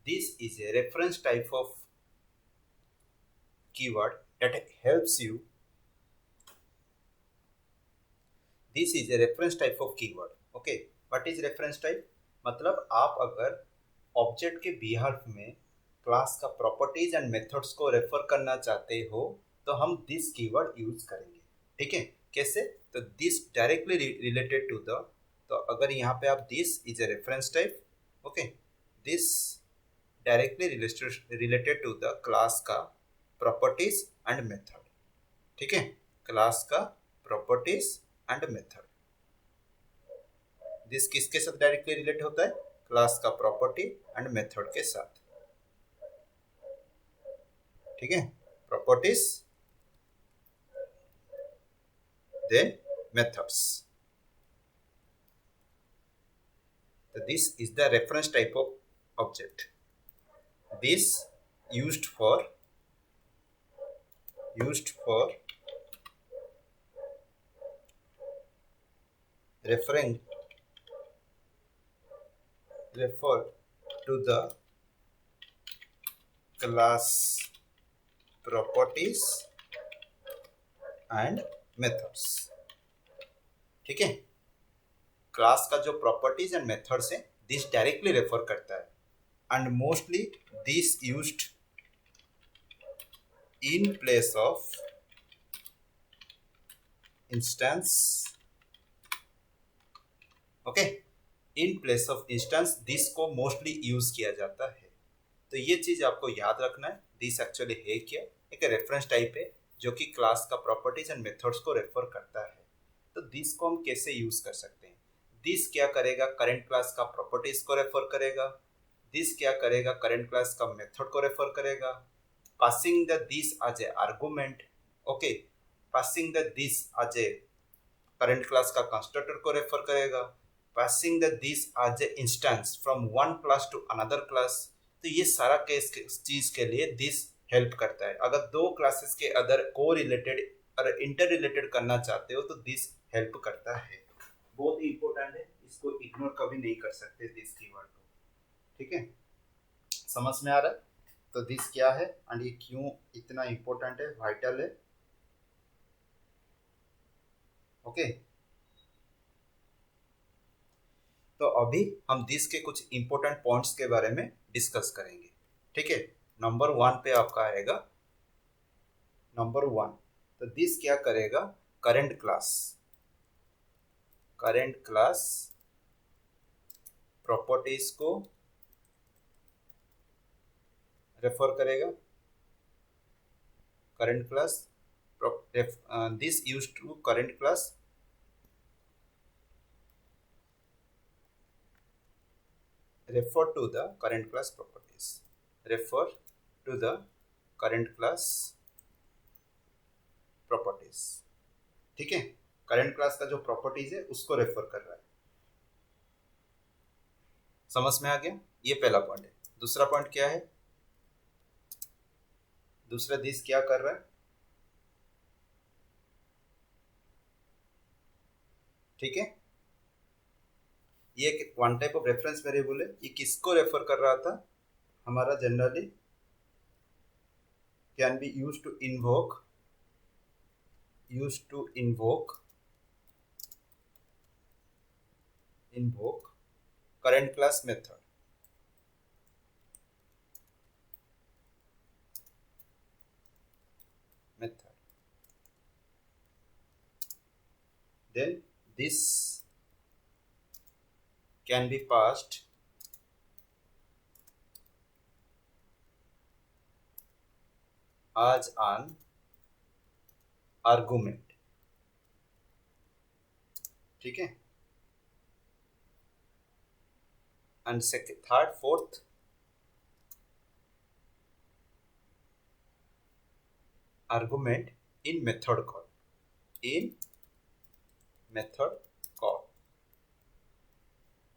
this is a reference type of keyword that helps you. This is a reference type of keyword. Okay, what is reference type? मतलब आप अगर object के behalf में class का properties and methods को refer करना चाहते हो तो हम दिस कीवर्ड यूज करेंगे. ठीक है, कैसे? तो this directly related to the, तो अगर यहाँ पे आप this is a reference type. Okay, this directly related to the class का प्रॉपर्टीज एंड मेथड. ठीक है, क्लास का प्रॉपर्टीज एंड मेथड. दिस किसके साथ डायरेक्टली रिलेट होता है? क्लास का प्रॉपर्टी एंड मेथड के साथ. ठीक है, properties then methods. So this is the reference type of object. This used for referring refer to the class properties and methods. ठीक है, क्लास का जो प्रॉपर्टीज एंड मेथड्स है दिस डायरेक्टली रेफर करता है and mostly this used in place of instance. Okay, in place of instance this को mostly use किया जाता है. तो ये चीज आपको याद रखना है. दिस एक्चुअली है क्या? एक रेफरेंस टाइप है जो कि क्लास का प्रॉपर्टीज एंड मेथड्स को रेफर करता है. तो दिस को हम कैसे यूज कर सकते हैं? दिस क्या करेगा? करंट क्लास का प्रॉपर्टीज को रेफर करेगा. दिस क्या करेगा? करंट क्लास का मेथड को रेफर करेगा. Passing the this as a argument. Okay, passing the this as a current class का कंस्ट्रक्टर को रेफर करेगा. Passing the this as a instance from one class to another class. तो ये सारा case चीज के लिए दिस हेल्प करता है. अगर दो क्लासेस के अदर को रिलेटेड और इंटर रिलेटेड करना चाहते हो तो दिस हेल्प करता है. बहुत ही इंपॉर्टेंट है, इसको इग्नोर कभी नहीं कर सकते दिस कीवर्ड को. ठीक है, समझ में आ रहा है? तो दिस क्या है एंड ये क्यों इतना इंपॉर्टेंट है, वाइटल है. ओके, तो अभी हम दिस के कुछ इंपॉर्टेंट पॉइंट्स के बारे में डिस्कस करेंगे. ठीक है, नंबर 1 पे आपका आएगा नंबर 1. तो दिस क्या करेगा? करंट क्लास प्रॉपर्टीज को रेफर करेगा. Current class this used to current class refer to the current class properties. Refer to the current class properties. ठीक है, करंट क्लास का जो प्रॉपर्टीज है उसको रेफर कर रहा है. समझ में आ गया? ये पहला पॉइंट है. दूसरा पॉइंट क्या है? दूसरा दिस क्या कर रहा है? ठीक है, ये one type of reference variable है. ये किसको रेफर कर रहा था? हमारा generally can be use to invoke current class method. Then this can be passed as an argument. ठीक है, and third fourth argument in method call.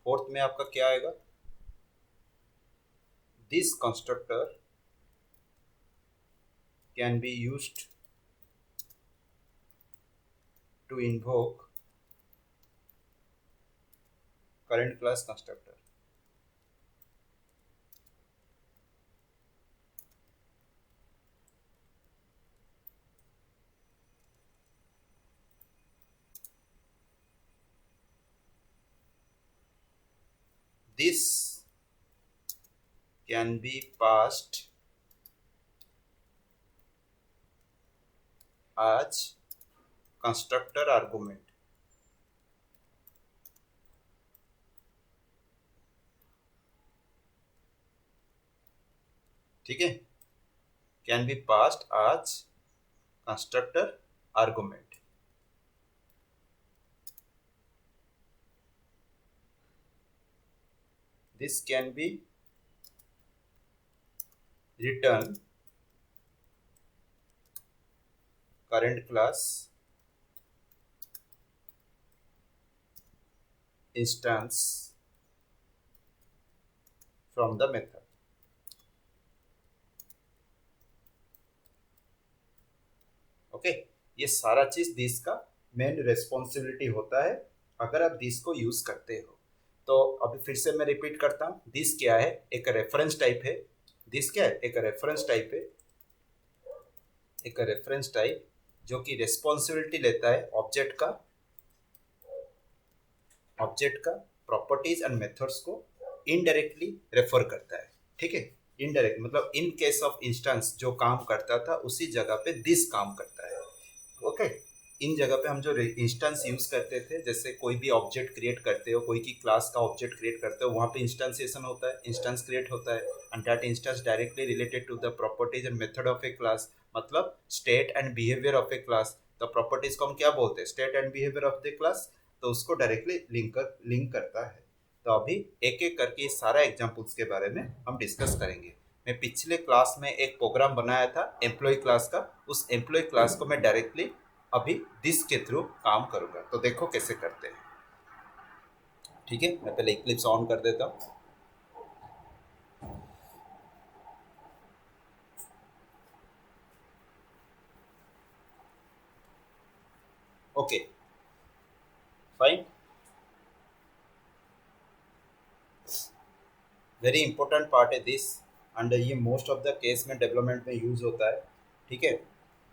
फोर्थ में आपका क्या आएगा? This constructor can be used to invoke current class constructor. This can be passed as constructor argument. ठीक है, can be passed as constructor argument. This can be written current class instance from the method. Okay, ये सारा चीज this का main responsibility होता है अगर आप दिस को यूज करते हो। तो अभी फिर से मैं रिपीट करता हूँ, दिस क्या है, एक रेफरेंस टाइप है। दिस क्या है, एक रेफरेंस टाइप है, एक रेफरेंस टाइप जो कि रेस्पॉन्सिबिलिटी लेता है ऑब्जेक्ट का प्रॉपर्टीज एंड मेथड्स को इनडायरेक्टली रेफर करता है। ठीक है, इनडायरेक्ट मतलब इन केस ऑफ इंस्टेंस जो काम करता था उसी जगह पे दिस काम करता है। ओके, इन जगह पे हम जो इंस्टेंस यूज करते थे, जैसे कोई भी ऑब्जेक्ट क्रिएट करते हो, कोई की क्लास का ऑब्जेक्ट क्रिएट करते हो, वहाँ पे इंस्टेंसिएशन होता है, इंस्टेंस क्रिएट होता है and that instance directly related to the properties and method of a class, मतलब state and behaviour of a class. तो प्रॉपर्टीज को हम क्या बोलते हैं, state and behaviour of the class, तो उसको डायरेक्टली लिंक करता है। तो अभी एक एक करके सारा एग्जाम्पल्स के बारे में हम डिस्कस करेंगे। मैं पिछले क्लास में एक प्रोग्राम बनाया था एम्प्लॉय क्लास का, उस एम्प्लॉय क्लास को मैं डायरेक्टली अभी दिस के थ्रू काम करूंगा। तो देखो कैसे करते हैं। ठीक है, मैं पहले इक्लिप्स ऑन कर देता हूँ। Okay fine, very important part है दिस एंड ये मोस्ट ऑफ द केस में डेवलपमेंट में यूज होता है। ठीक है,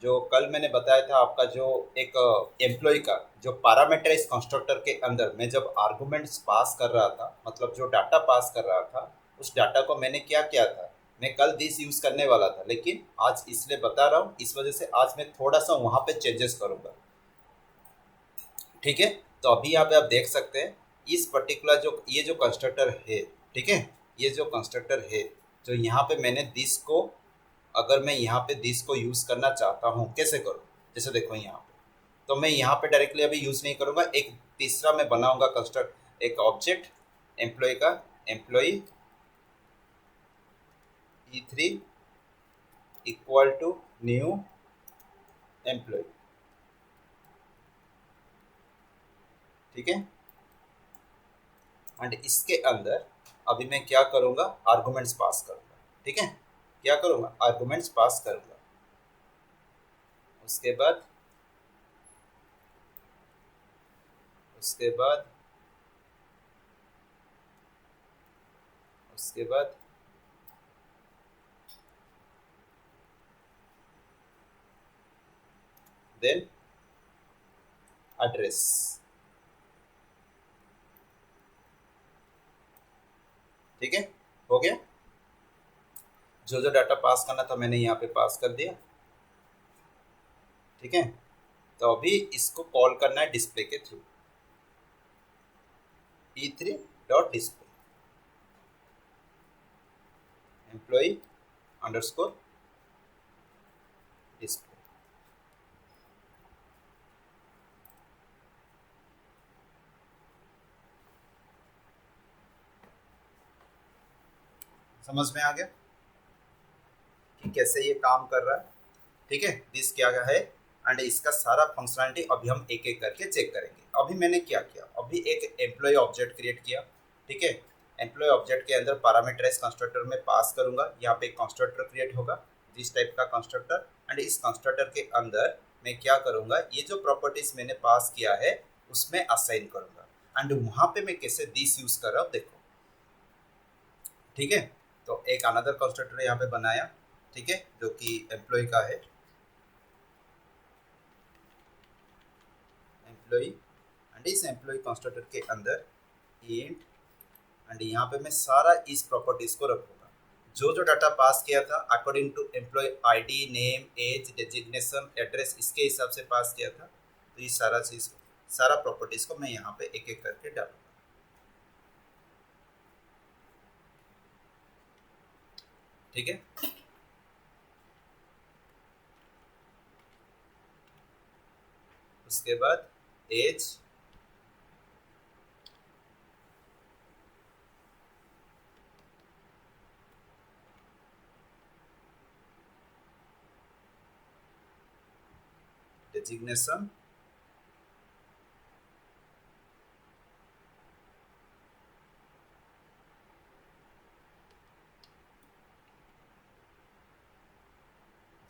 जो कल मैंने बताया था आपका, जो एक एम्प्लॉय का जो पैरामीटराइज कंस्ट्रक्टर के अंदर मैं जब आर्गुमेंट्स पास कर रहा था, मतलब जो डाटा पास कर रहा था, उस डाटा को मैंने क्या किया था, मैं कल दिस यूज करने वाला था, लेकिन आज इसलिए बता रहा हूँ, इस वजह से आज मैं थोड़ा सा वहाँ पे चेंजेस करूँगा। ठीक है, तो अभी यहाँ पे आप देख सकते हैं इस पर्टिकुलर जो ये जो कंस्ट्रक्टर है, ठीक है, ये जो कंस्ट्रक्टर है, जो यहाँ पे मैंने दिस को, अगर मैं यहाँ पे दिस को यूज करना चाहता हूँ कैसे करूँ, जैसे देखो यहाँ पे, तो मैं यहाँ पे डायरेक्टली अभी यूज नहीं करूँगा, एक तीसरा मैं बनाऊंगा कंस्ट्रक्ट, एक ऑब्जेक्ट एम्प्लॉय का, employ E3 equal to new employ. ठीक है, एंड इसके अंदर अभी मैं क्या करूँगा, आर्गुमेंट्स पास करूँगा। ठीक है, क्या करूँगा, आर्गुमेंट्स पास करूँगा। उसके बाद उसके बाद उसके बाद देन एड्रेस। ठीक है, हो गया, जो जो डाटा पास करना था मैंने यहाँ पे पास कर दिया। ठीक है, तो अभी इसको कॉल करना है डिस्प्ले के थ्रू, E3 dot display employ underscore display. समझ में आ गया कि कैसे ये काम कर रहा है। ठीक है, दिस क्या है एंड इसका सारा फंक्शनलिटी अभी हम एक एक करके चेक करेंगे। अभी मैंने क्या किया, अभी एक एम्प्लॉय ऑब्जेक्ट क्रिएट किया। ठीक है, एम्प्लॉय ऑब्जेक्ट के अंदर पैरामीटराइज कंस्ट्रक्टर में पास करूंगा, यहाँ पे एक कंस्ट्रक्टर क्रिएट होगा दिस टाइप का कंस्ट्रक्टर, एंड इस कंस्ट्रक्टर के अंदर मैं क्या करूंगा, ये जो प्रॉपर्टीज मैंने पास किया है उसमें असाइन करूंगा, एंड वहां पे मैं कैसे दिस यूज कर रहा हूँ देखो। ठीक है, तो एक अनदर कंस्ट्रक्टर यहाँ पे बनाया, ठीक है, जो कि एम्प्लॉय का है, एम्प्लॉय, एंड इस एम्प्लॉय कंस्ट्रक्टर के अंदर इंट एंड यहाँ पे मैं सारा इस प्रॉपर्टीज को रखूंगा। जो जो डाटा पास किया था according to employ ID, name, age, designation, address, इसके हिसाब से पास किया था। तो ये सारा चीज, सारा प्रॉपर्टीज को मैं यहाँ पे एक एक करके डालूंगा। ठीक है, उसके बाद एज, डेजिग्नेशन,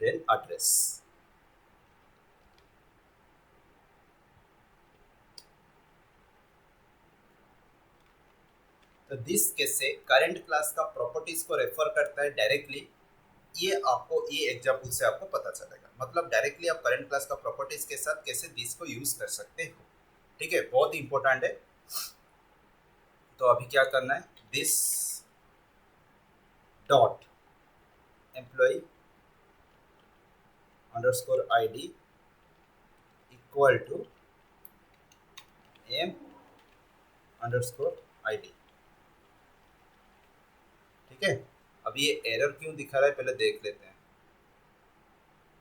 देन एड्रेस। तो दिस केस से करंट क्लास का प्रॉपर्टीज को रेफर करता है डायरेक्टली। ये आपको ये एग्जांपल से आपको पता चलेगा, मतलब डायरेक्टली आप करंट क्लास का प्रॉपर्टीज के साथ कैसे दिस को यूज कर सकते हो। ठीक है, बहुत ही इंपॉर्टेंट है। तो अभी क्या करना है, this dot employ underscore ID equal to M underscore ID. ठीक है, अब ये एरर क्यों दिखा रहा है पहले देख लेते हैं।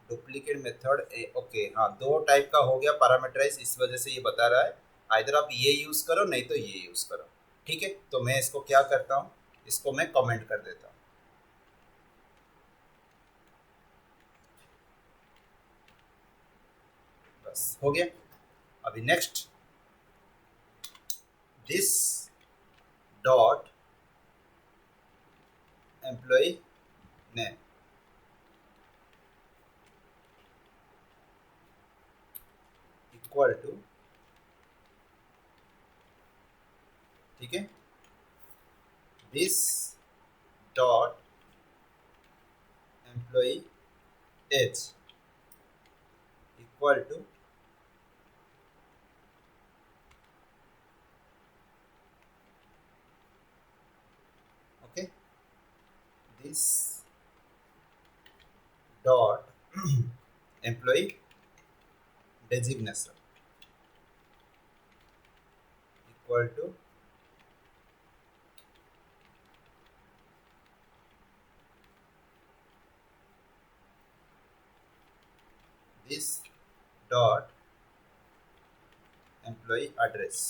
डुप्लीकेट मेथड, ओके हाँ, दो टाइप का हो गया पैरामीटराइज, इस वजह से ये बता रहा है आइदर आप ये यूज करो नहीं तो ये यूज करो। ठीक है, तो मैं इसको क्या करता हूँ, इसको मैं कमेंट कर देता हूँ। बस हो गया। अभी next, this dot employ name equal to, ठीक है, this dot employ age equal to, okay, this dot employ designation equal to this dot employ address.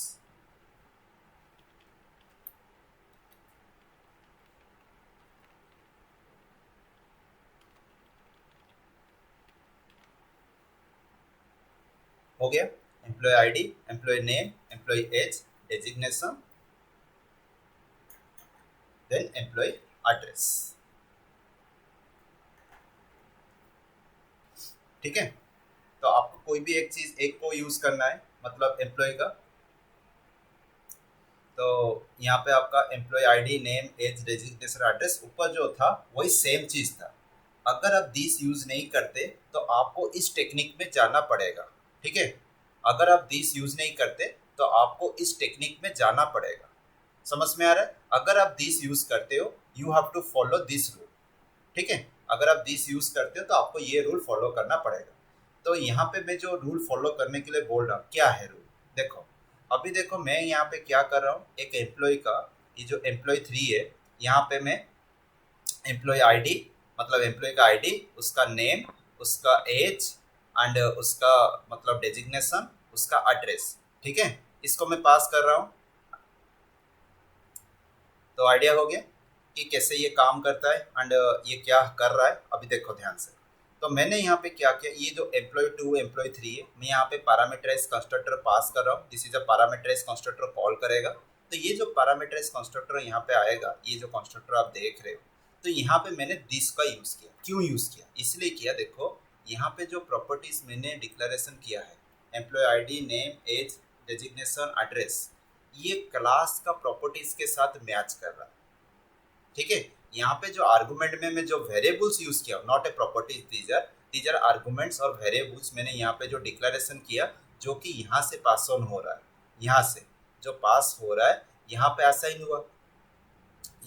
हो गया, employ ID, employ name, employ age, designation, then employ address. ठीक है, तो आपको कोई भी एक चीज एक को यूज करना है, मतलब एम्प्लॉय का। तो यहाँ पे आपका employ ID, name, age, designation, address, ऊपर जो था वही सेम चीज था। अगर आप दिस यूज नहीं करते तो आपको इस टेक्निक में जाना पड़ेगा। ठीक है, अगर आप दिस यूज नहीं करते तो आपको इस टेक्निक में जाना पड़ेगा। समझ में आ रहा है? अगर आप दिस यूज करते हो you have to follow this rule. ठीक है, अगर आप दिस यूज करते हो तो आपको ये रूल फॉलो करना पड़ेगा। तो यहाँ पे मैं जो रूल फॉलो करने के लिए बोल रहा हूँ, क्या है रूल, देखो। अभी देखो मैं यहाँ पे क्या कर रहा हूँ, एक एम्प्लॉय का, ये जो एम्प्लॉय 3 है, यहाँ पे मैं एम्प्लॉय आईडी, मतलब एम्प्लॉय का आईडी, उसका नेम, उसका एज एंड उसका मतलब डेजिग्नेशन, उसका एड्रेस, ठीक है, इसको मैं पास कर रहा हूँ। तो आइडिया हो गया कि कैसे ये काम करता है एंड ये क्या कर रहा है। अभी देखो ध्यान से, तो मैंने यहाँ पे क्या किया, ये जो एम्प्लॉय 2 एम्प्लॉय 3 है, मैं यहाँ पे पैरामीटराइज कंस्ट्रक्टर पास कर रहा हूँ। This is a parameterise constructor call करेगा। तो ये जो पैरामीटराइज कंस्ट्रक्टर यहाँ पे आएगा, ये जो कंस्ट्रक्टर आप देख रहे हो, तो यहाँ पे मैंने दिस का यूज किया। क्यों यूज किया, इसलिए किया, देखो यहाँ पे जो प्रॉपर्टीज मैंने डिक्लेरेशन किया है, employ ID, name, age, designation, address, ये क्लास का प्रॉपर्टीज के साथ मैच कर रहा है। ठीक है, यहाँ पे जो आर्गुमेंट में मैं जो वेरिएबल्स यूज किया, not a properties, these are arguments और वेरिएबल्स, मैंने यहाँ पे जो डिक्लेरेशन किया, जो कि यहाँ से पास ऑन हो रहा है, यहाँ से जो पास हो रहा है यहाँ पे असाइन हुआ।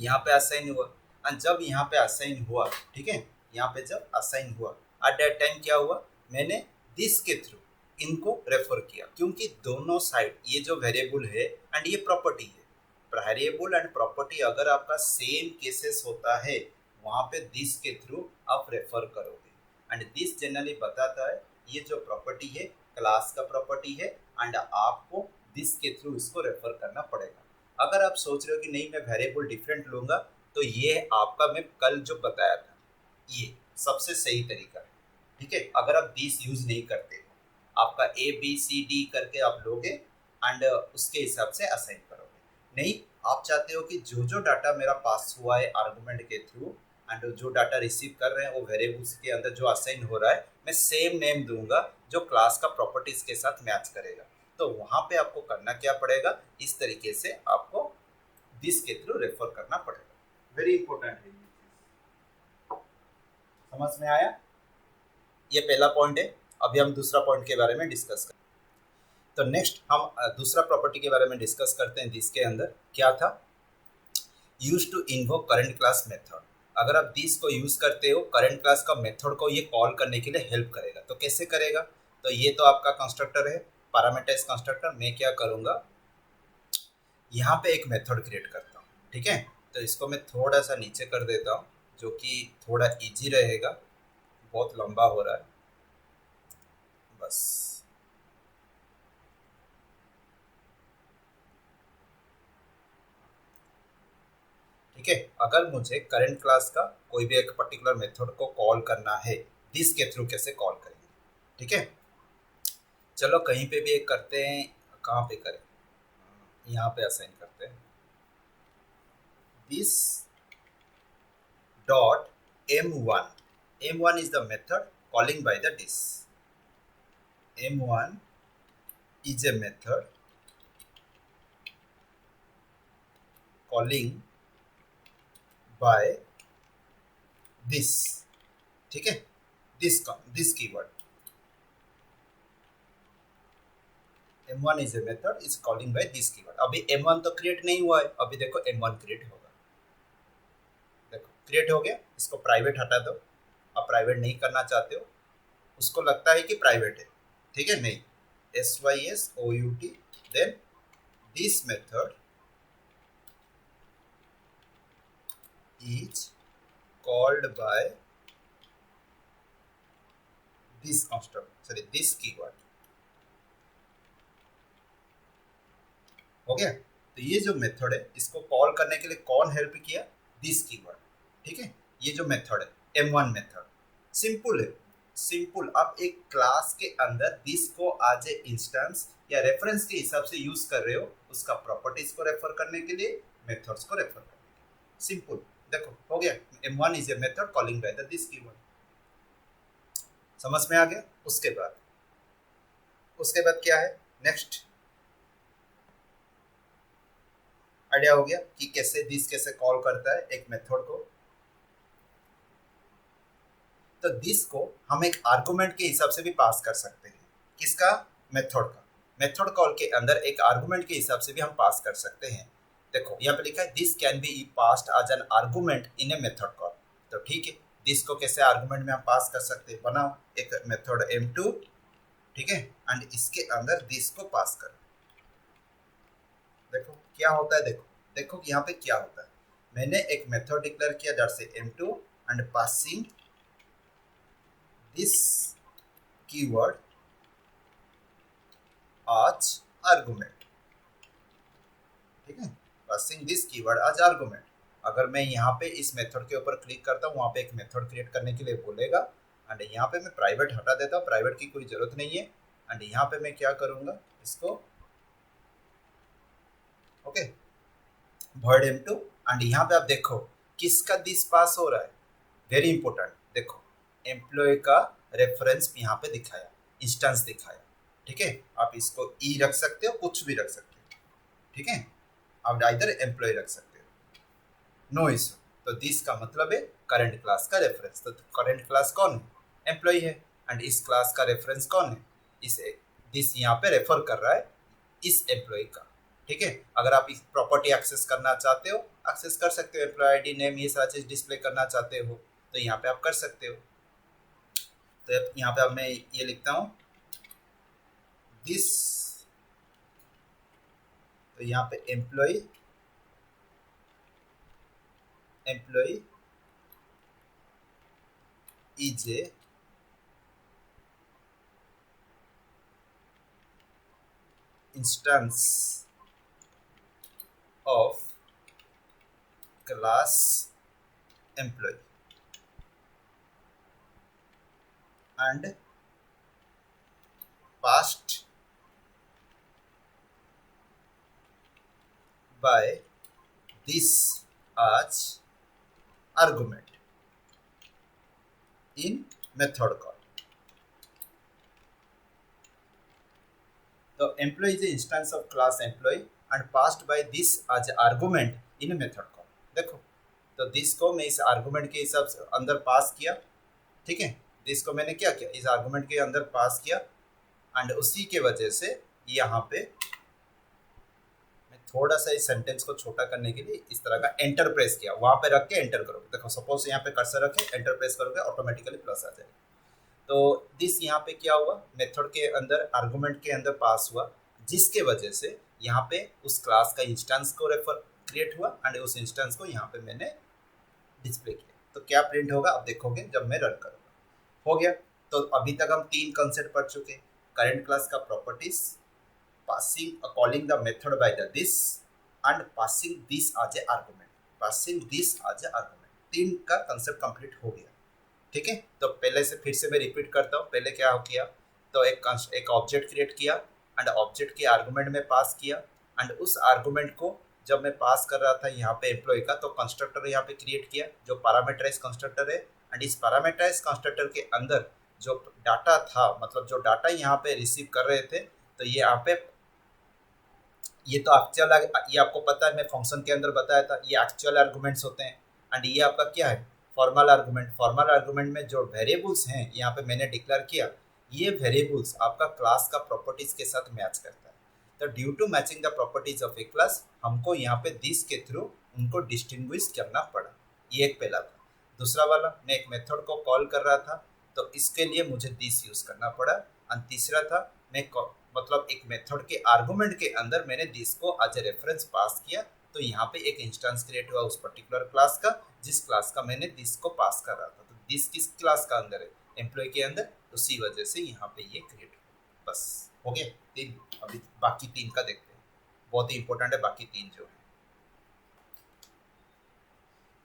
यहाँ पे असाइन हुआ, और जब यहाँ पे असाइन हुआ, ठीक है, यहाँ पे जब असाइन हुआ एट दैट टाइम क्या हुआ, मैंने दिस के थ्रू इनको रेफर किया, क्योंकि दोनों साइड ये जो वेरिएबल है एंड ये प्रॉपर्टी है, वेरिएबल एंड प्रॉपर्टी अगर आपका सेम केसेस होता है वहां पे दिस के थ्रू आप रेफर करोगे। एंड दिस जनरली बताता है ये जो प्रॉपर्टी है क्लास का प्रॉपर्टी है एंड आपको दिस के थ्रू इसको रेफर करना पड़ेगा। अगर आप सोच रहे हो कि नहीं मैं वेरिएबल डिफरेंट लूंगा, तो ये आपका मैं कल जो बताया था ये सबसे सही तरीका है, ठीक है। अगर आप दिस यूज नहीं करते हो, आपका ए बी सी डी करके आप लोगे एंड उसके हिसाब से असाइन करोगे। नहीं, आप चाहते हो कि जो जो डाटा मेरा पास हुआ है आर्गुमेंट के थ्रू एंड जो डाटा रिसीव कर रहे हैं वो वेरिएबल्स के अंदर जो असाइन हो रहा है मैं सेम नेम दूंगा जो क्लास का प्रॉपर्टीज के साथ मैच करेगा। तो वहां पे आपको करना क्या पड़ेगा, इस तरीके से आपको दिस के थ्रू रेफर करना पड़ेगा। वेरी इंपॉर्टेंट है ये चीज, समझ में आया? ये पहला पॉइंट है। अभी हम दूसरा पॉइंट के बारे में डिस्कस करें। तो नेक्स्ट हम दूसरा प्रॉपर्टी के बारे में डिस्कस करते हैं। दिस के अंदर क्या था, use to invoke current class method. अगर आप दिस को यूज करते हो करंट क्लास का मेथड को ये कॉल करने के लिए हेल्प करेगा। तो कैसे करेगा, तो ये तो आपका कंस्ट्रक्टर है, पैरामीटराइज कंस्ट्रक्टर। मैं क्या करूंगा, यहाँ पे एक मेथड क्रिएट करता हूँ, ठीक है। तो इसको मैं थोड़ा सा नीचे कर देता हूँ जो कि थोड़ा इजी रहेगा, बहुत लंबा हो रहा है बस। ठीक है, अगर मुझे करंट क्लास का कोई भी एक पर्टिकुलर मेथड को कॉल करना है, दिस के थ्रू कैसे कॉल करेंगे, ठीक है। चलो कहीं पे भी एक करते हैं, कहाँ पे करें, यहाँ पे असाइन करते हैं this dot m1. m1 is the method calling by the this. m1 is a method calling by this, ठीक है, this keyword. m1 is a method is calling by this keyword. अभी m1 तो create नहीं हुआ है, अभी देखो m1 create होगा, देखो क्रिएट हो गया। इसको प्राइवेट हटा दो, आप प्राइवेट नहीं करना चाहते हो, उसको लगता है कि प्राइवेट है, ठीक है, नहीं, sysout, then this method is called by this construct, sorry this keyword, हो गया। तो ये जो मेथड है इसको कॉल करने के लिए कौन हेल्प किया, दिस कीवर्ड, ठीक है। ये जो मेथड है m1 मेथड, सिंपल है, सिंपल। आप एक क्लास के अंदर दिस को आज ए इंस्टेंस या रेफरेंस के हिसाब से यूज कर रहे हो, उसका प्रॉपर्टीज को रेफर करने के लिए, मेथड्स को रेफर करने के लिए, सिंपल। देखो हो गया, m1 is a method calling bye the this keyword, समझ में आ गया। उसके बाद क्या है, नेक्स्ट आइडिया हो गया कि कैसे दिस कैसे कॉल करता है एक मेथड को। तो दिस को हम एक आर्गुमेंट के हिसाब से भी पास कर सकते हैं, किसका, मेथड का। मेथड कॉल के अंदर एक आर्गुमेंट के हिसाब से भी हम पास कर सकते हैं। देखो यहाँ पे लिखा है this can be passed as an argument in a method call. तो ठीक है, दिस को कैसे आर्गुमेंट में हम पास कर सकते हैं, बनाओ एक मेथड m2, ठीक है, एंड इसके अंदर दिस को पास करो। देखो क्या होता है, देखो यहाँ पे क्या होता है, मैंने एक मेथड डिक्लेयर किया दैट से m2 and passing this keyword आज आर्गुमेंट, ठीक है, पासिंग दिस कीवर्ड आज आर्गुमेंट। अगर मैं यहाँ पे इस मेथड के ऊपर क्लिक करता हूँ, वहाँ पे एक मेथड क्रिएट करने के लिए बोलेगा, एंड यहाँ पे मैं प्राइवेट हटा देता हूँ, प्राइवेट की कोई जरूरत नहीं है। एंड यहाँ पे मैं क्या करूँगा, इसको ओके void m2, एंड यहाँ पे आप देखो किसका दिस पास हो रहा है, वेरी इंपॉर्टेंट। देखो एम्प्लॉय का रेफरेंस यहाँ पे दिखाया, इंस्टेंस दिखाया, ठीक है। आप इसको ई रख सकते हो, कुछ भी रख सकते हो, ठीक है, आप इधर एम्प्लॉय रख सकते हो, नो इशू। तो दिस का मतलब है करंट क्लास का रेफरेंस। तो करंट क्लास कौन है, एम्प्लॉय है, एंड इस क्लास का रेफरेंस कौन है, इस दिस यहाँ पे रेफर कर रहा है इस एम्प्लॉय का, ठीक है। अगर आप इस प्रॉपर्टी एक्सेस करना चाहते हो, एक्सेस कर सकते हो, एम्प्लॉय आईडी नेम ये सारा चीज डिस्प्ले करना चाहते हो तो यहाँ पे आप कर सकते हो। तो यहाँ पे अब मैं ये लिखता हूँ दिस, तो यहाँ पे employ is a instance of class employ and passed by this as argument in method call. तो employee is an instance of class employee and passed by this as argument in a method call. देखो, तो this को मैं इस argument के हिसाब से अंदर पास किया, ठीक है। this को मैंने क्या किया, इस argument के अंदर पास किया एंड उसी के वजह से यहाँ पे मैं थोड़ा सा इस सेंटेंस को छोटा करने के लिए इस तरह का एंटर प्रेस किया, वहां पे रख के एंटर करोगे। देखो सपोज यहाँ पे कर्सर रखे, एंटर प्रेस करोगे, ऑटोमेटिकली प्लस आ जाएगा। तो दिस यहाँ पे क्या हुआ, मेथड के अंदर आर्गुमेंट के अंदर पास हुआ, जिसके वजह से यहाँ पे उस क्लास का इंस्टेंस को रेफर क्रिएट हुआ एंड उस इंस्टेंस को यहाँ पे मैंने डिस्प्ले किया। तो क्या प्रिंट होगा आप देखोगे जब मैं रन करूँगा। हो गया। तो अभी तक हम 3 कंसेप्ट पढ़ चुके। करंट क्लास का properties, passing calling the method by the this and passing this as a argument. 3 का कंसेप्ट कंप्लीट हो गया, ठीक है। तो पहले से फिर से मैं रिपीट करता हूँ। पहले क्या किया, तो एक ऑब्जेक्ट क्रिएट किया एंड ऑब्जेक्ट के आर्गुमेंट में पास किया एंड उस आर्गुमेंट को जब मैं पास कर रहा था यहाँ पे एम्प्लॉय का, तो कंस्ट्रक्टर यहाँ पे क्रिएट किया जो पैरामीटराइज कंस्ट्रक्टर है एंड इस पैरामीटराइज कंस्ट्रक्टर के अंदर जो डाटा था, मतलब जो डाटा यहाँ पे रिसीव कर रहे थे, तो ये यहाँ पे ये तो एक्चुअल, ये आपको पता है मैं फंक्शन के अंदर बताया था, ये एक्चुअल आर्गुमेंट्स होते हैं एंड ये आपका क्या है, फॉर्मल आर्गुमेंट। फॉर्मल आर्गुमेंट में जो वेरिएबल्स हैं यहाँ पे मैंने डिक्लेयर किया, ये वेरिएबल्स आपका क्लास का प्रॉपर्टीज के साथ मैच करता है। तो due to matching the properties of a class हमको यहाँ पे दिस के थ्रू उनको डिस्टिंग्विश करना पड़ा। ये एक पहला था। दूसरा वाला, मैं एक मेथड को कॉल कर रहा था तो इसके लिए मुझे दिस यूज करना पड़ा। और तीसरा था, मैं मतलब एक मेथड के आर्गुमेंट के अंदर मैंने दिस को एज ए रेफरेंस पास किया, तो यहाँ पे एक इंस्टेंस क्रिएट हुआ उस पर्टिकुलर क्लास का, जिस क्लास का मैंने दिस को पास कर रहा था। तो दिस किस क्लास का अंदर है, एम्प्लॉय के अंदर, उसी वजह से यहाँ पे ये क्रिएट हुआ। बस हो गया 3। अभी बाकी 3 का देखते हैं, बहुत ही इंपॉर्टेंट है बाकी 3 जो है।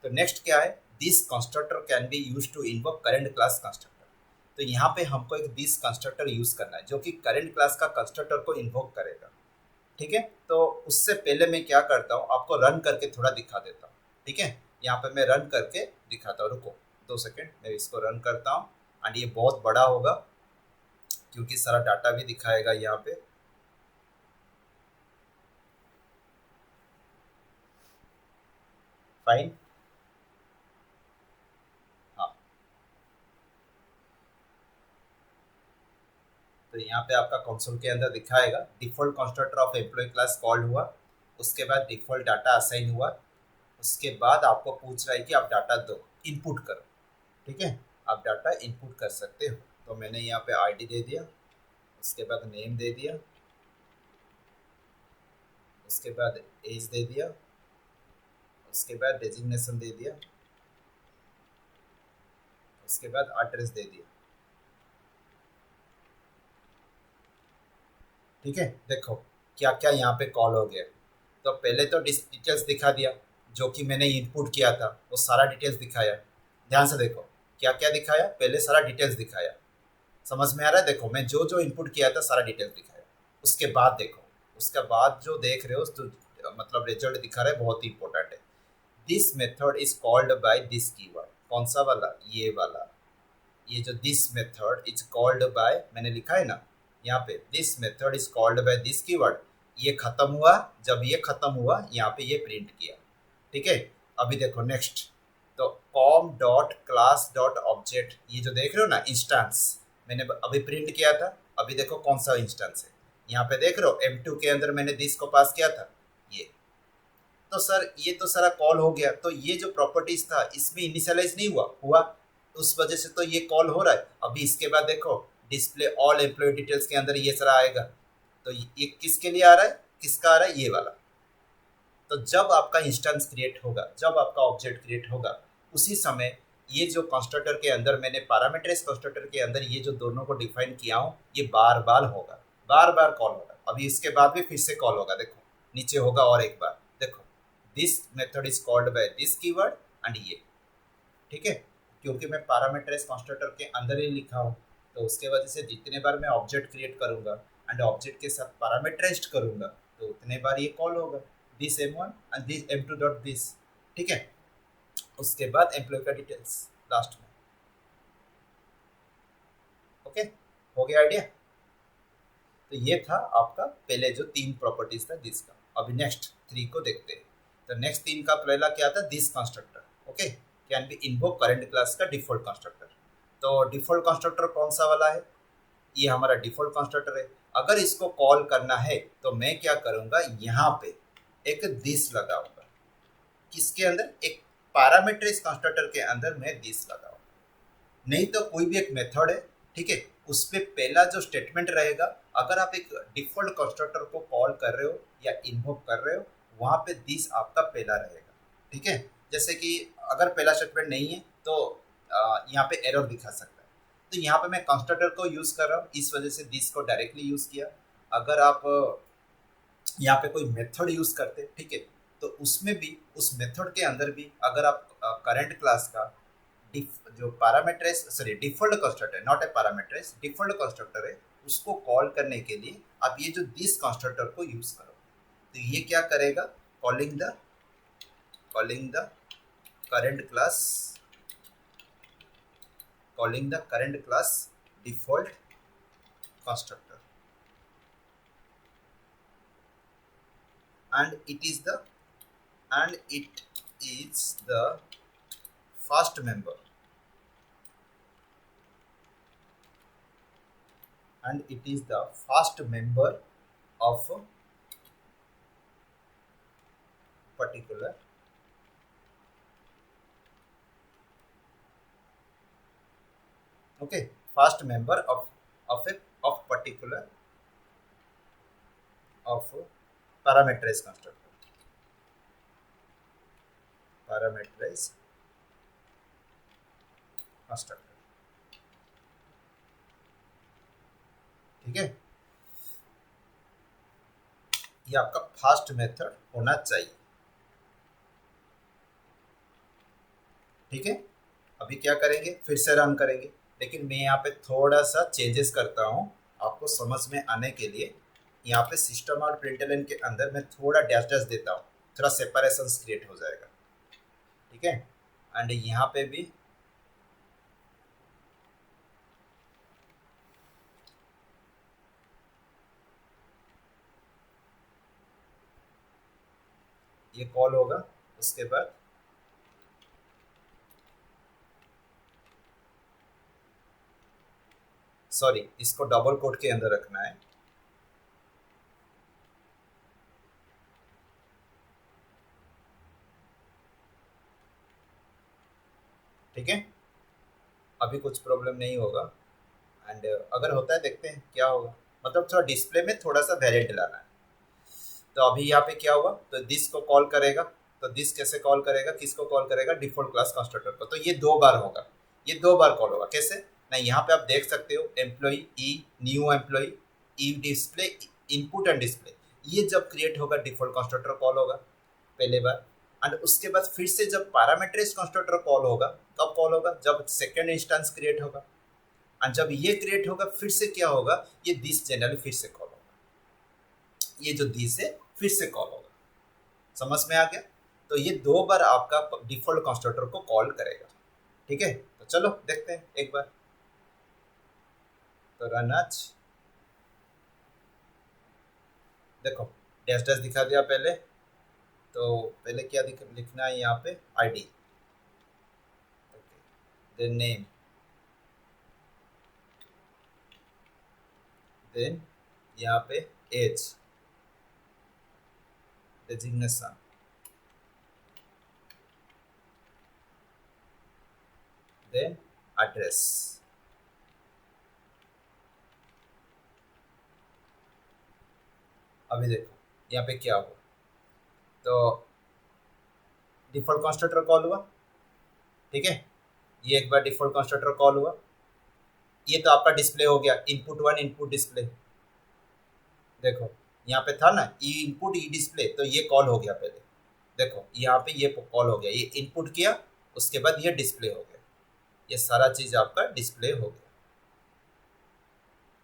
तो नेक्स्ट क्या है, this constructor can be used to invoke current class constructor. तो यहाँ पे हमको एक दिस कंस्ट्रक्टर यूज करना है जो कि करंट क्लास का कंस्ट्रक्टर को इन्वोक करेगा, ठीक है। तो उससे पहले मैं क्या करता हूँ, आपको रन करके थोड़ा दिखा देता हूँ, ठीक है। यहाँ पे मैं रन करके दिखाता हूँ, रुको 2 सेकेंड, मैं इसको रन करता हूँ एंड ये बहुत बड़ा होगा क्योंकि सारा डाटा भी दिखाएगा यहाँ पे। फाइन, हाँ। तो यहाँ पे आपका कंसोल के अंदर दिखाएगा default constructor of employee class called हुआ, उसके बाद डिफॉल्ट डाटा असाइन हुआ, उसके बाद आपको पूछ रहा है कि आप डाटा दो, इनपुट करो, ठीक है। आप डाटा इनपुट कर सकते हो। तो मैंने यहाँ पे आईडी दे दिया, उसके बाद नेम दे दिया, उसके बाद एज दे दिया, उसके बाद डेजिग्नेशन दे दिया, उसके बाद एड्रेस दे दिया, ठीक है। देखो क्या क्या यहाँ पे कॉल हो गया। तो पहले तो डिटेल्स दिखा दिया जो कि मैंने इनपुट किया था, वो सारा डिटेल्स दिखाया। ध्यान से देखो क्या क्या दिखाया, पहले सारा डिटेल्स दिखाया, समझ में आ रहा है। देखो मैं जो जो इनपुट किया था सारा डिटेल्स दिखाया। उसके बाद देखो, उसके बाद जो देख रहे हो तो मतलब रिजल्ट दिखा रहा है, बहुत ही इंपॉर्टेंट है। This method is called by this keyword. कौन सा वाला, ये वाला, ये जो this method is called by, मैंने लिखा है ना यहाँ पे, this method is called by this keyword. ये खत्म हुआ, जब ये खत्म हुआ यहाँ पे ये प्रिंट किया, ठीक है। अभी देखो नेक्स्ट, तो com dot class dot object, ये जो देख रहे हो ना इंस्टेंस, मैंने अभी प्रिंट किया था। अभी देखो कौन सा इंस्टेंस है, यहाँ पे देख रहे हो M2 के अंदर मैंने दिस को पास किया था ये। तो सर ये तो सारा कॉल हो गया, तो ये जो प्रॉपर्टीज था इसमें इनिशियलाइज नहीं हुआ, उस वजह से तो ये कॉल हो रहा है। अभी इसके बाद देखो डिस्प्ले ऑल एम्प्लॉय डिटेल्स के अंदर ये सारा आएगा, तो ये किसके लिए आ रहा है, किसका आ रहा है, ये वाला। तो जब आपका इंस्टेंस क्रिएट होगा, जब आपका ऑब्जेक्ट क्रिएट होगा, उसी समय ये जो कंस्ट्रक्टर के अंदर मैंने पैरामीटराइज कंस्ट्रक्टर के अंदर ये जो दोनों को डिफाइन किया हूँ, ये बार बार होगा, बार बार कॉल होगा। अभी इसके बाद भी फिर से कॉल होगा, देखो नीचे होगा और एक बार, देखो this method is called by this keyword and ये, ठीक है, क्योंकि मैं पैरामीटराइज कंस्ट्रक्टर के अंदर ही लिखा हूँ, तो उसके वजह से जितने बार मैं ऑब्जेक्ट क्रिएट करूंगा एंड ऑब्जेक्ट के साथ पैरामीटराइज्ड करूंगा, तो उतने बार ये कॉल होगा this M1 and this M2 dot this, ठीक है। उसके बाद एम्प्लॉय का डिटेल्स लास्ट में, ओके, हो गया आइडिया। तो ये था आपका पहले जो 3 प्रॉपर्टीज था दिस का। अभी नेक्स्ट 3 को देखते हैं। तो नेक्स्ट 3 का पहला क्या था, this constructor, okay, can be invoke current class का डिफॉल्ट कंस्ट्रक्टर। तो डिफॉल्ट कंस्ट्रक्टर कौन सा वाला है, ये हमारा डिफॉल्ट कंस्ट्रक्टर है। अगर इसको कॉल करना है तो मैं क्या करूंगा, यहाँ पे एक दिस लगाऊंगा, किसके अंदर, एक पैरामीटराइज कंस्ट्रक्टर के अंदर मैं दिस लगाऊंगा। नहीं तो कोई भी एक मेथड है, ठीक है, उस पर पहला जो स्टेटमेंट रहेगा, अगर आप एक डिफॉल्ट कंस्ट्रक्टर को कॉल कर रहे हो या इन्वोक कर रहे हो, वहां पे दिस आपका पहला रहेगा, ठीक है। जैसे कि अगर पहला स्टेटमेंट नहीं है तो यहाँ पे एरर दिखा सकता है। तो यहाँ पे मैं कंस्ट्रक्टर को यूज कर रहा हूँ, इस वजह से दिस को डायरेक्टली यूज किया। अगर आप यहाँ पे कोई मेथड यूज करते, ठीक है, तो उसमें भी, उस मेथड के अंदर भी अगर आप करंट क्लास का जो parameterise, sorry default constructor, not a parameterise, default constructor है, उसको कॉल करने के लिए आप ये जो दिस कंस्ट्रक्टर को यूज करो। तो ये क्या करेगा, calling the current class, calling the current class default constructor, and it is the first member, and it is the first member of a particular okay, first member of a of particular of a parameterized constructor, parameterized constructor, ठीक है। ये आपका fast method होना चाहिए, ठीक है। अभी क्या करेंगे, फिर से रन करेंगे, लेकिन मैं यहाँ पे थोड़ा सा चेंजेस करता हूँ आपको समझ में आने के लिए। यहाँ पे सिस्टम और प्रिंटलन के अंदर मैं थोड़ा डैश डैश देता हूँ, थोड़ा सेपरेशन क्रिएट हो जाएगा, ठीक है। एंड यहाँ पे भी ये कॉल होगा, उसके बाद सॉरी इसको डबल कोट के अंदर रखना है, ठीक है। अभी कुछ प्रॉब्लम नहीं होगा, एंड अगर होता है देखते हैं क्या होगा, मतलब थोड़ा डिस्प्ले में थोड़ा सा वेरिएंट लाना है। तो अभी यहाँ पे क्या हुआ, तो दिस को कॉल करेगा, तो दिस कैसे कॉल करेगा, किसको कॉल करेगा, डिफॉल्ट क्लास कंस्ट्रक्टर को। तो ये 2 बार होगा, ये 2 बार कॉल होगा, कैसे ना, यहाँ पे आप देख सकते हो employee E, new employee E, display input and display, ये जब क्रिएट होगा डिफॉल्ट कंस्ट्रक्टर कॉल होगा पहले बार। एंड उसके बाद फिर से जब पैरामीटराइज कंस्ट्रक्टर कॉल होगा, कब कॉल होगा, जब सेकेंड इंस्टेंस क्रिएट होगा। एंड जब ये क्रिएट होगा फिर से क्या होगा, ये दिस जनरली फिर से कॉल होगा, ये जो दिस है फिर से कॉल होगा, समझ में आ गया। तो ये 2 बार आपका डिफॉल्ट कंस्ट्रक्टर को कॉल करेगा, ठीक है। तो चलो देखते हैं एक बार, तो रन आज, देखो डैश डैश दिखा दिया पहले, तो पहले क्या लिखना है यहाँ पे, आईडी, देन नेम, देन यहाँ पे एज डेजिग्नेशन देन एड्रेस। अभी देखो यहाँ पे क्या हुआ, तो डिफॉल्ट कंस्ट्रक्टर कॉल हुआ, ठीक है, ये एक बार डिफॉल्ट कंस्ट्रक्टर कॉल हुआ, ये तो आपका डिस्प्ले हो गया इनपुट वन इनपुट डिस्प्ले। देखो यहाँ पे था ना ई इनपुट ई डिस्प्ले, तो ये कॉल हो गया पहले, देखो यहाँ पे ये कॉल हो गया, ये इनपुट किया, उसके बाद ये डिस्प्ले हो गया, ये सारा चीज आपका डिस्प्ले हो गया।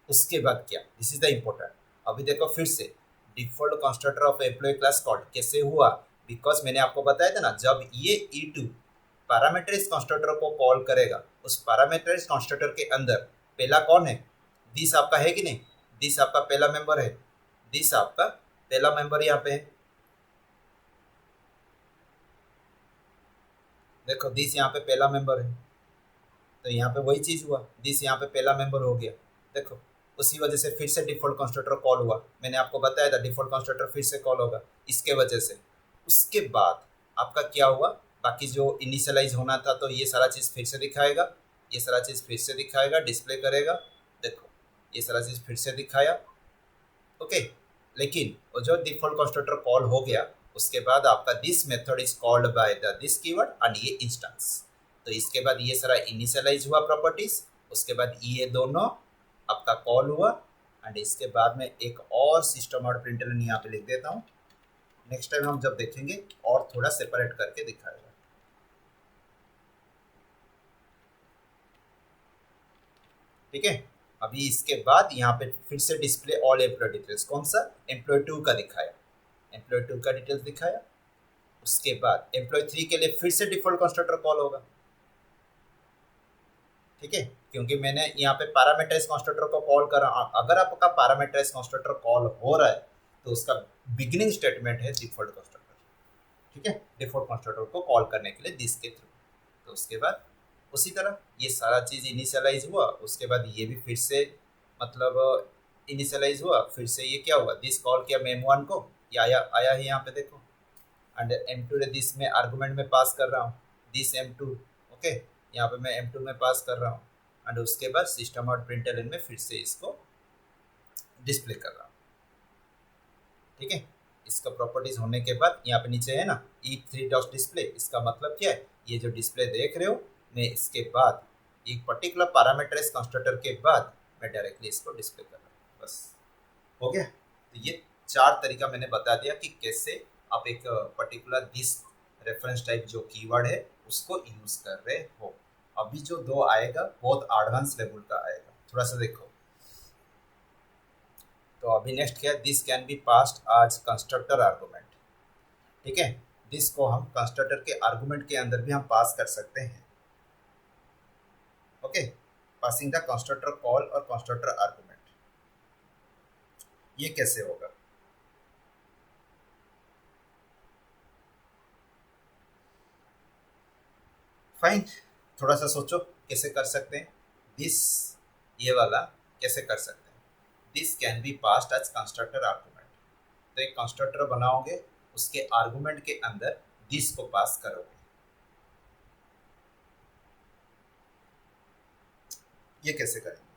उसके बाद क्या, दिस इज द इम्पोर्टेंट, अभी देखो फिर से default constructor of employee class call कैसे हुआ, बिकॉज मैंने आपको बताया था ना, जब ये ई2 पैरामीटराइज कंस्ट्रक्टर को कॉल करेगा, उस पैरामीटराइज कंस्ट्रक्टर के अंदर पहला कौन है, दिस आपका है कि नहीं, दिस आपका पहला मेंबर है, दिस आपका पहला मेंबर यहाँ पे है, देखो दिस यहाँ पे पहला मेंबर है, तो यहाँ पे वही चीज हुआ, दिस यहाँ पे पहला मेंबर हो गया, देखो उसी वजह से फिर से डिफॉल्ट कंस्ट्रक्टर कॉल हुआ, मैंने आपको बताया था डिफॉल्ट कंस्ट्रक्टर फिर से कॉल होगा इसके वजह से। उसके बाद आपका क्या हुआ, बाकी जो इनिशियलाइज होना था तो ये सारा चीज़ फिर से दिखाएगा, ये सारा चीज़ फिर से दिखाएगा, डिस्प्ले करेगा, देखो ये सारा चीज़ फिर से दिखाया, ओके। लेकिन वो जो डिफॉल्ट कंस्ट्रक्टर कॉल हो गया, उसके बाद आपका this method is called by the this keyword and ये इंस्टेंस, तो इसके बाद ये सारा इनिशियलाइज हुआ प्रॉपर्टीज, उसके बाद ये दोनों आपका कॉल हुआ, एंड इसके बाद में एक और सिस्टम और प्रिंटर यहाँ पे लिख देता हूँ, नेक्स्ट टाइम हम जब देखेंगे और थोड़ा सेपरेट करके दिखाएगा, ठीक है। अभी इसके बाद यहाँ पे फिर से डिस्प्ले ऑल एम्प्लॉय डिटेल्स, कौन सा, एम्प्लॉय 2 का दिखाया, एम्प्लॉय 2 का डिटेल्स दिखाया। उसके बाद एम्प्लॉय 3 के लिए फिर से डिफॉल्ट कंस्ट्रक्टर कॉल होगा, ठीक है, क्योंकि मैंने यहाँ पे पैरामीटराइज कंस्ट्रक्टर को कॉल कर रहा हूँ, अगर आपका पैरामीटराइज कंस्ट्रक्टर कॉल हो रहा है तो उसका बिगिनिंग स्टेटमेंट है डिफॉल्ट कंस्ट्रक्टर, ठीक है, डिफॉल्ट कंस्ट्रक्टर को कॉल करने के लिए दिस के थ्रू। तो उसके बाद उसी तरह ये सारा चीज़ इनिशियलाइज हुआ, उसके बाद ये भी फिर से मतलब इनिशियलाइज हुआ, फिर से ये क्या हुआ, दिस कॉल किया मेम1 को, ये आया आया है यहाँ पे देखो, एंड M2 दिस में आर्गुमेंट में पास कर रहा हूँ, दिस M2, ओके, यहाँ पे मैं M2 में पास कर रहा हूँ, एंड उसके बाद सिस्टम और प्रिंटर में फिर से इसको डिस्प्ले कर रहा हूँ, ठीक है। इसका प्रॉपर्टीज होने के बाद यहाँ पे नीचे है ना E3 डॉट डिस्प्ले, इसका मतलब क्या है, ये जो डिस्प्ले देख रहे हो, मैं इसके बाद एक पर्टिकुलर पैरामीटराइज कंस्ट्रक्टर के बाद मैं डायरेक्टली इसको डिस्प्ले कर रहा हूँ, बस हो गया। तो ये 4 तरीका मैंने बता दिया कि कैसे आप एक पर्टिकुलर दिस रेफरेंस टाइप जो कीवर्ड है उसको यूज कर रहे हो। अभी जो 2 आएगा बहुत एडवांस लेवल का आएगा, थोड़ा सा देखो। तो अभी नेक्स्ट क्या है, दिस कैन बी पास्ड आज कंस्ट्रक्टर आर्गुमेंट, ठीक है, दिस को हम कंस्ट्रक्टर के आर्गुमेंट के अंदर भी हम पास कर सकते हैं, okay, passing the constructor call और कंस्ट्रक्टर आर्गुमेंट, ये कैसे होगा, फाइन, थोड़ा सा सोचो कैसे कर सकते हैं दिस, ये वाला कैसे कर सकते हैं, this can be passed as constructor argument, तो एक कंस्ट्रक्टर बनाओगे, उसके आर्गुमेंट के अंदर दिस को पास करोगे, ये कैसे करेंगे,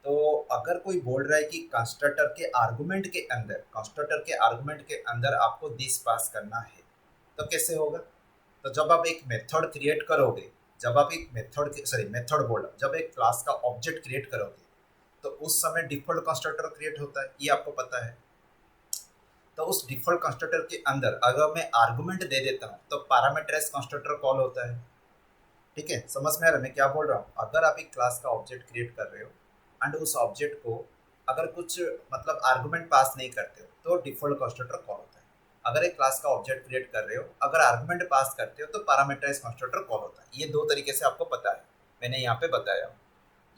तो अगर कोई बोल रहा है कि कंस्ट्रक्टर के आर्गुमेंट के अंदर, कंस्ट्रक्टर के आर्गुमेंट के अंदर आपको दिस पास करना है, तो कैसे होगा, तो जब आप एक मेथड क्रिएट करोगे, जब आप एक मेथड बोला, जब एक क्लास का ऑब्जेक्ट क्रिएट करोगे, तो उस समय डिफॉल्ट कंस्ट्रक्टर क्रिएट होता है, ये आपको पता है। तो उस डिफॉल्ट कंस्ट्रक्टर के अंदर अगर मैं आर्गुमेंट दे देता हूँ तो पैरामीटराइज कंस्ट्रक्टर कॉल होता है, ठीक है, समझ में आ रहा है मैं क्या बोल रहा हूँ। अगर आप एक क्लास का ऑब्जेक्ट क्रिएट कर रहे हो एंड उस ऑब्जेक्ट को अगर कुछ मतलब आर्गुमेंट पास नहीं करते हो तो डिफॉल्ट कंस्ट्रक्टर कॉल होता है। अगर एक क्लास का ऑब्जेक्ट क्रिएट कर रहे हो, अगर आर्गुमेंट पास करते हो तो पैरामीटराइज कंस्ट्रक्टर कॉल होता है। ये 2 तरीके से आपको पता है, मैंने यहाँ पे बताया,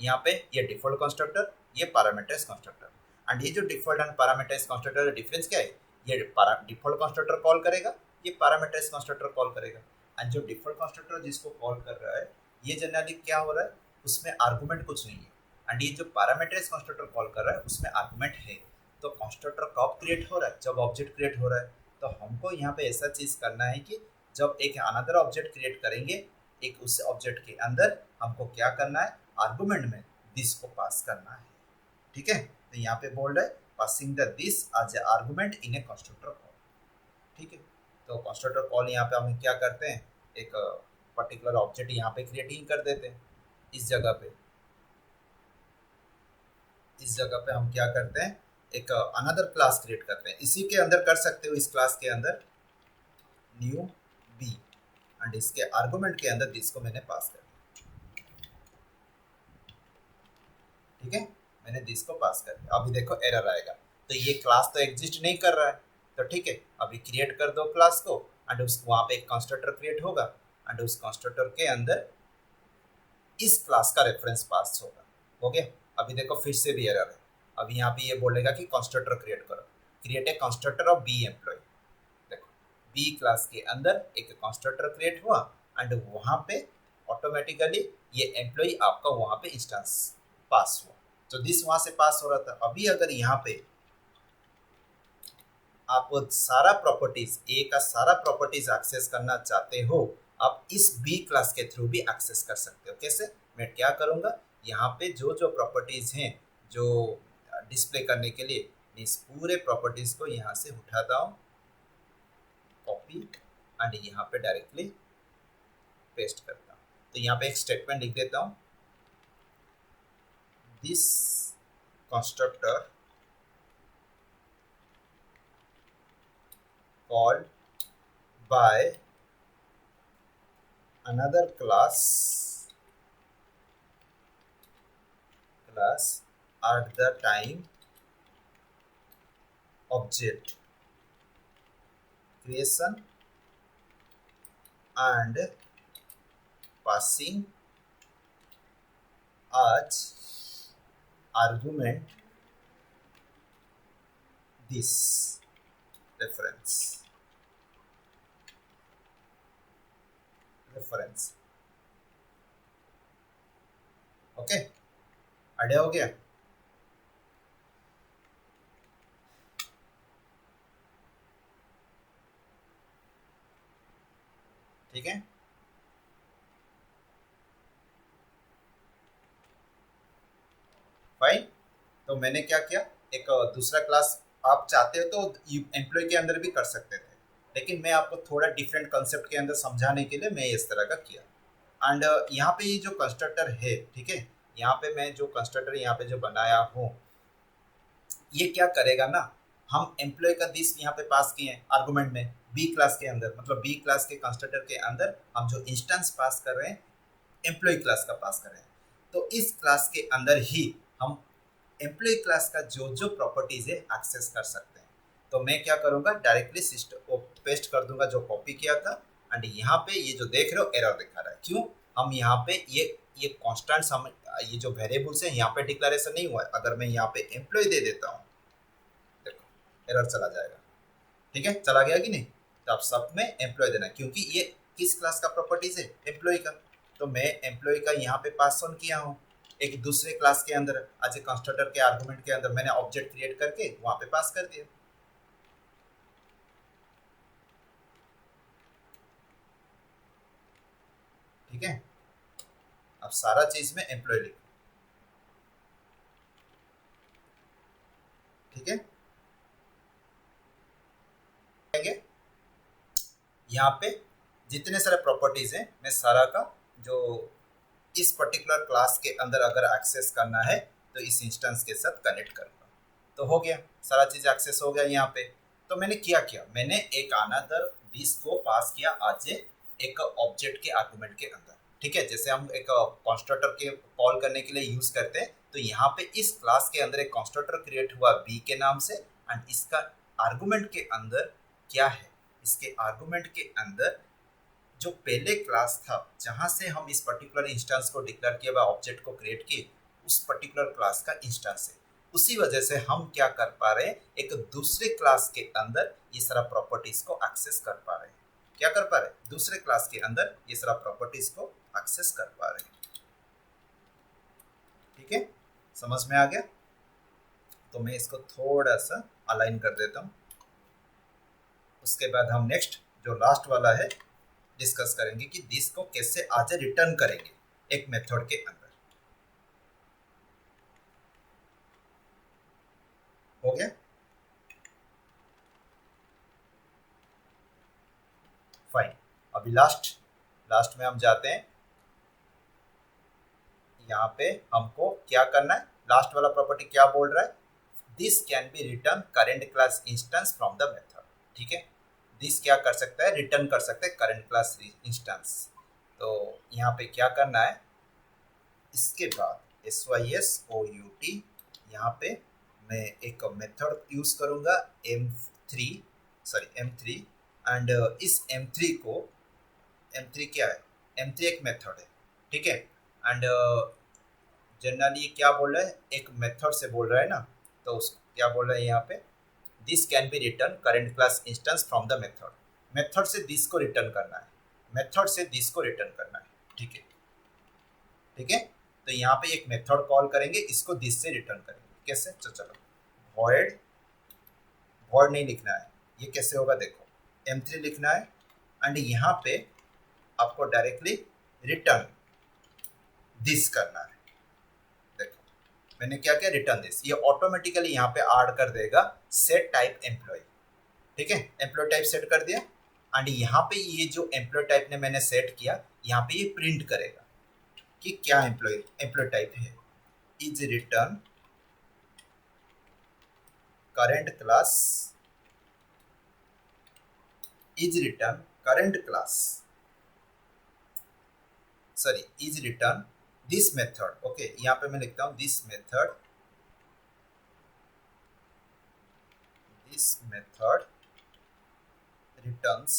यहाँ पे ये डिफॉल्ट कंस्ट्रक्टर, ये पैरामीटराइज कंस्ट्रक्टर, एंड ये जो डिफॉल्ट एंड पैरामीटराइज कंस्ट्रक्टर का डिफरेंस क्या है, ये डिफॉल्ट कंस्ट्रक्टर कॉल करेगा, ये पैरामीटराइज कंस्ट्रक्टर कॉल करेगा, एंड जो डिफॉल्ट कंस्ट्रक्टर जिसको कॉल कर रहा है, ये जनरली क्या हो रहा है, उसमें आर्गुमेंट कुछ नहीं है, एंड ये जो पैरामीटराइज कंस्ट्रक्टर कॉल कर रहा है उसमें आर्गुमेंट है। तो कंस्ट्रक्टर कब क्रिएट हो रहा है? जब ऑब्जेक्ट क्रिएट हो रहा है। तो हमको यहाँ पे ऐसा चीज करना है कि जब एक अनदर ऑब्जेक्ट क्रिएट करेंगे, एक उस ऑब्जेक्ट के अंदर हमको क्या करना है, आर्गुमेंट में दिस को पास करना है। ठीक है, तो यहाँ पे बोल रहा है passing the this as a argument in a constructor call. ठीक है, तो कंस्ट्रक्टर कॉल यहाँ पे हम क्या करते हैं, एक पर्टिकुलर ऑब्जेक्ट यहाँ पे क्रिएटिंग कर देते हैं। इस जगह पे हम क्या करते हैं, एक अनदर क्लास क्रिएट करते हैं। इसी के अंदर कर सकते हो, इस क्लास के अंदर न्यू बी एंड इसके आर्गुमेंट के अंदर दिस को मैंने पास कर दिया। ठीक है, मैंने दिस को पास कर दिया। अभी देखो एरर आएगा, तो ये क्लास तो एग्जिस्ट नहीं कर रहा है। तो ठीक है, अभी क्रिएट कर दो क्लास को एंड उस वहाँ पे एक कंस्ट्रक्टर क्रिएट होगा एंड उस कंस्ट्रक्टर के अंदर इस क्लास का रेफरेंस पास होगा। हो गया। अभी देखो फिर से भी एरर है। अभी यहाँ पे ये बोलेगा कि कंस्ट्रक्टर क्रिएट करो, create a constructor of B employ. देखो बी क्लास के अंदर एक कंस्ट्रक्टर क्रिएट हुआ एंड वहाँ पे ऑटोमेटिकली ये एम्प्लॉय आपका वहाँ पे इंस्टेंस पास हुआ। तो दिस वहाँ से पास हो रहा था। अभी अगर यहाँ पे आप सारा प्रॉपर्टीज, ए का सारा प्रॉपर्टीज एक्सेस करना चाहते हो, आप इस बी क्लास के थ्रू भी एक्सेस कर सकते हो। कैसे? मैं क्या करूँगा, यहाँ पे जो जो प्रॉपर्टीज हैं जो डिस्प्ले करने के लिए, इस पूरे प्रॉपर्टीज को यहाँ से उठाता हूँ, कॉपी एंड यहाँ पे डायरेक्टली पेस्ट करता हूँ। तो यहाँ पे एक स्टेटमेंट लिख देता हूँ, this constructor called by another class at the time object creation and passing as argument this reference। Okay, idea हो गया? ठीक है, फाइन। तो मैंने क्या किया, एक दूसरा क्लास आप चाहते हो तो एम्प्लॉय के अंदर भी कर सकते थे, लेकिन मैं आपको थोड़ा डिफरेंट कंसेप्ट के अंदर समझाने के लिए मैं इस तरह का किया। एंड यहाँ पे ये जो कंस्ट्रक्टर है, ठीक है, यहाँ पे मैं जो कंस्ट्रक्टर यहाँ पे जो बनाया हूँ, ये क्या करेगा ना, हम एम्प्लॉय का दिस यहाँ पे पास किए हैं आर्गुमेंट में बी क्लास के अंदर, मतलब बी क्लास के कंस्ट्रक्टर के अंदर हम जो इंस्टेंस पास कर रहे हैं एम्प्लॉय क्लास का पास कर रहे हैं। तो इस क्लास के अंदर ही हम एम्प्लॉय क्लास का जो जो प्रॉपर्टीज है एक्सेस कर सकते हैं। तो मैं क्या करूँगा, डायरेक्टली सिस्टम को पेस्ट कर दूंगा जो कॉपी किया था एंड यहाँ पे ये जो देख रहे हो एरर दिखा रहा है। क्यों? हम यहाँ पे ये कॉन्स्टेंट, हम ये जो वेरिएबल्स है यहाँ पे डिक्लेरेशन नहीं हुआ है। अगर मैं यहाँ पे एम्प्लॉय दे देता हूँ, देखो एरर चला जाएगा। ठीक है, चला गया कि नहीं? तो आप सब में एम्प्लॉय देना, क्योंकि ये किस क्लास का प्रॉपर्टीज है, एम्प्लॉय का। तो मैं एम्प्लॉय का यहाँ पे पास ऑन किया हूँ एक दूसरे क्लास के अंदर, एज ए कंस्ट्रक्टर के आर्गुमेंट के अंदर मैंने ऑब्जेक्ट क्रिएट करके वहां पे पास कर दिया। ठीक है, अब सारा चीज में एम्प्लॉय लिखो। ठीक है, यहाँ पे जितने सारे प्रॉपर्टीज हैं मैं सारा का जो इस पर्टिकुलर क्लास के अंदर अगर एक्सेस करना है तो इस इंस्टेंस के साथ कनेक्ट करूंगा। तो हो गया, सारा चीज एक्सेस हो गया यहाँ पे। तो मैंने क्या किया, मैंने एक अनदर दिस को पास किया आज एक ऑब्जेक्ट के आर्गुमेंट के अंदर। ठीक है, जैसे हम एक कंस्ट्रक्टर के कॉल करने के लिए यूज करते हैं, तो यहाँ पे इस क्लास के अंदर एक कंस्ट्रक्टर क्रिएट हुआ बी के नाम से एंड इसका आर्गुमेंट के अंदर क्या है, इसके आर्गुमेंट के अंदर जो पहले क्लास था जहां से हम इस पर्टिकुलर इंस्टेंस को डिक्लेयर किया हुआ ऑब्जेक्ट को क्रिएट किए, उस पर्टिकुलर क्लास का इंस्टेंस है। उसी वजह से हम क्या कर पा रहे हैं, एक दूसरे क्लास के अंदर ये सारा प्रॉपर्टीज को एक्सेस कर पा रहे हैं। क्या कर पा रहे हैं, दूसरे क्लास के अंदर ये सारा प्रॉपर्टीज को एक्सेस कर पा रहे हैं। ठीक है, समझ में आ गया? तो मैं इसको थोड़ा सा अलाइन कर देता हूँ। उसके बाद हम नेक्स्ट जो लास्ट वाला है डिस्कस करेंगे कि दिस को कैसे आज रिटर्न करेंगे एक मेथड के अंदर। हो गया? फाइन। अभी लास्ट में हम जाते हैं। यहाँ पे हमको क्या करना है, लास्ट वाला प्रॉपर्टी क्या बोल रहा है, this can B return current class instance from the method. ठीक है, दिस क्या कर सकता है, रिटर्न कर सकता है करेंट क्लास इंस्टेंस। तो यहाँ पे क्या करना है, इसके बाद SYSOUT यहाँ पे मैं एक मेथड यूज करूंगा M3 एंड इस M3 क्या है, M3 एक मेथड है। ठीक है, एंड जनरली क्या बोल रहा है, एक मेथड से बोल रहा है ना, तो उसको क्या बोल रहा है यहाँ पे, this can B return current class instance from the method. Method से दिस को रिटर्न करना है, मेथड से दिस को रिटर्न करना है। ठीक है, ठीक है। तो यहाँ पे एक मेथड कॉल करेंगे, इसको दिस से रिटर्न करेंगे। कैसे, तो चलो वॉइड नहीं लिखना है, ये कैसे होगा देखो, M3 लिखना है एंड यहाँ पे आपको डायरेक्टली रिटर्न दिस करना है। देखो मैंने क्या किया, रिटर्न दिस, ये ऑटोमेटिकली यहाँ पे ऐड कर देगा सेट टाइप एम्प्लॉय। ठीक है, एम्प्लॉय टाइप सेट कर दिया एंड यहाँ पे ये जो एम्प्लॉय टाइप ने मैंने सेट किया, यहाँ पे ये प्रिंट करेगा कि क्या एम्प्लॉय टाइप है, is return current class, is return current class, sorry is return this method. Okay, यहाँ पे मैं लिखता हूँ this method returns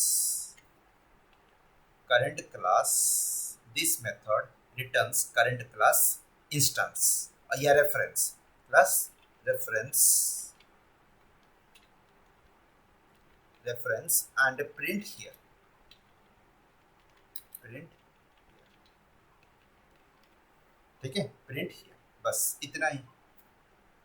current class, this method returns current class instance या reference plus reference and print here, ठीक है, print here, बस इतना ही।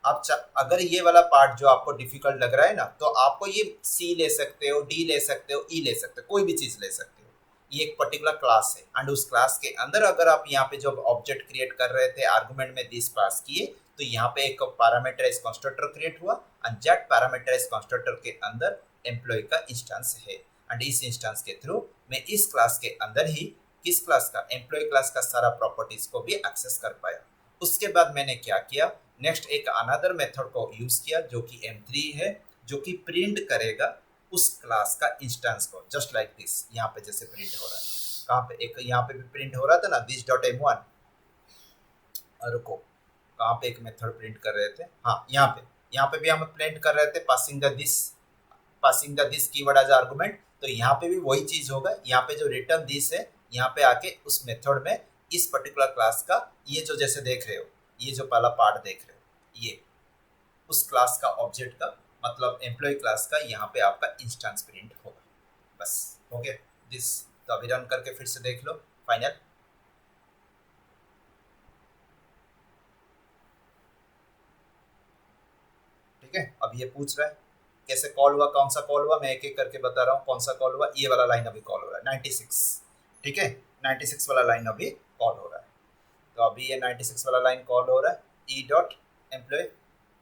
आप अगर ये वाला पार्ट जो आपको डिफिकल्ट लग रहा है ना, तो आपको ये C ले सकते हो, D ले सकते हो, E ले सकते हो, कोई भी चीज ले सकते हो। ये एक पर्टिकुलर क्लास है एंड उस क्लास के अंदर अगर आप यहाँ पे जो ऑब्जेक्ट क्रिएट कर रहे थे, आर्गुमेंट में दिस पास किए, तो यहाँ पे एक पैरामीटराइज कंस्ट्रक्टर क्रिएट हुआ एंड दैट पैरामीटराइज कंस्ट्रक्टर के अंदर एम्प्लॉय का इंस्टेंस है एंड इस इंस्टेंस के थ्रू मैं इस क्लास के अंदर ही किस क्लास का, एम्प्लॉय क्लास का सारा प्रॉपर्टीज को भी एक्सेस कर पाया। उसके बाद मैंने क्या किया, नेक्स्ट एक अनदर मेथड को यूज किया जो कि M3 है, जो कि प्रिंट करेगा उस क्लास का इंस्टेंस को, जस्ट लाइक दिस। यहाँ पे जैसे प्रिंट हो रहा है, कहाँ पे, एक यहाँ पे भी प्रिंट हो रहा था ना दिस डॉट M1, रुको कहाँ पे एक मेथड प्रिंट कर रहे थे, हाँ यहाँ पे भी हम प्रिंट कर रहे थे passing the this keyword as argument. तो यहाँ पे भी वही चीज होगा, यहाँ पे जो रिटर्न दिस है, यहाँ पे आके उस मेथड में इस पर्टिकुलर क्लास का, ये जो जैसे देख रहे हो, ये जो पहला पार्ट देख रहे हो, ये उस क्लास का ऑब्जेक्ट का मतलब एम्प्लॉय क्लास का यहाँ पे आपका इंस्टेंस प्रिंट होगा। बस हो गया दिस। तो अभी रन करके फिर से देख लो फाइनल। ठीक है, अब ये पूछ रहा है कैसे कॉल हुआ, कौन सा कॉल हुआ, मैं एक एक करके बता रहा हूँ कौन सा कॉल हुआ। ये वाला लाइन अभी कॉल हो रहा है 96। ठीक है, 96 वाला लाइन अभी कॉल हो रहा है। तो अभी ये 96 वाला लाइन कॉल हो रहा है, ई डॉट एम्प्लॉय।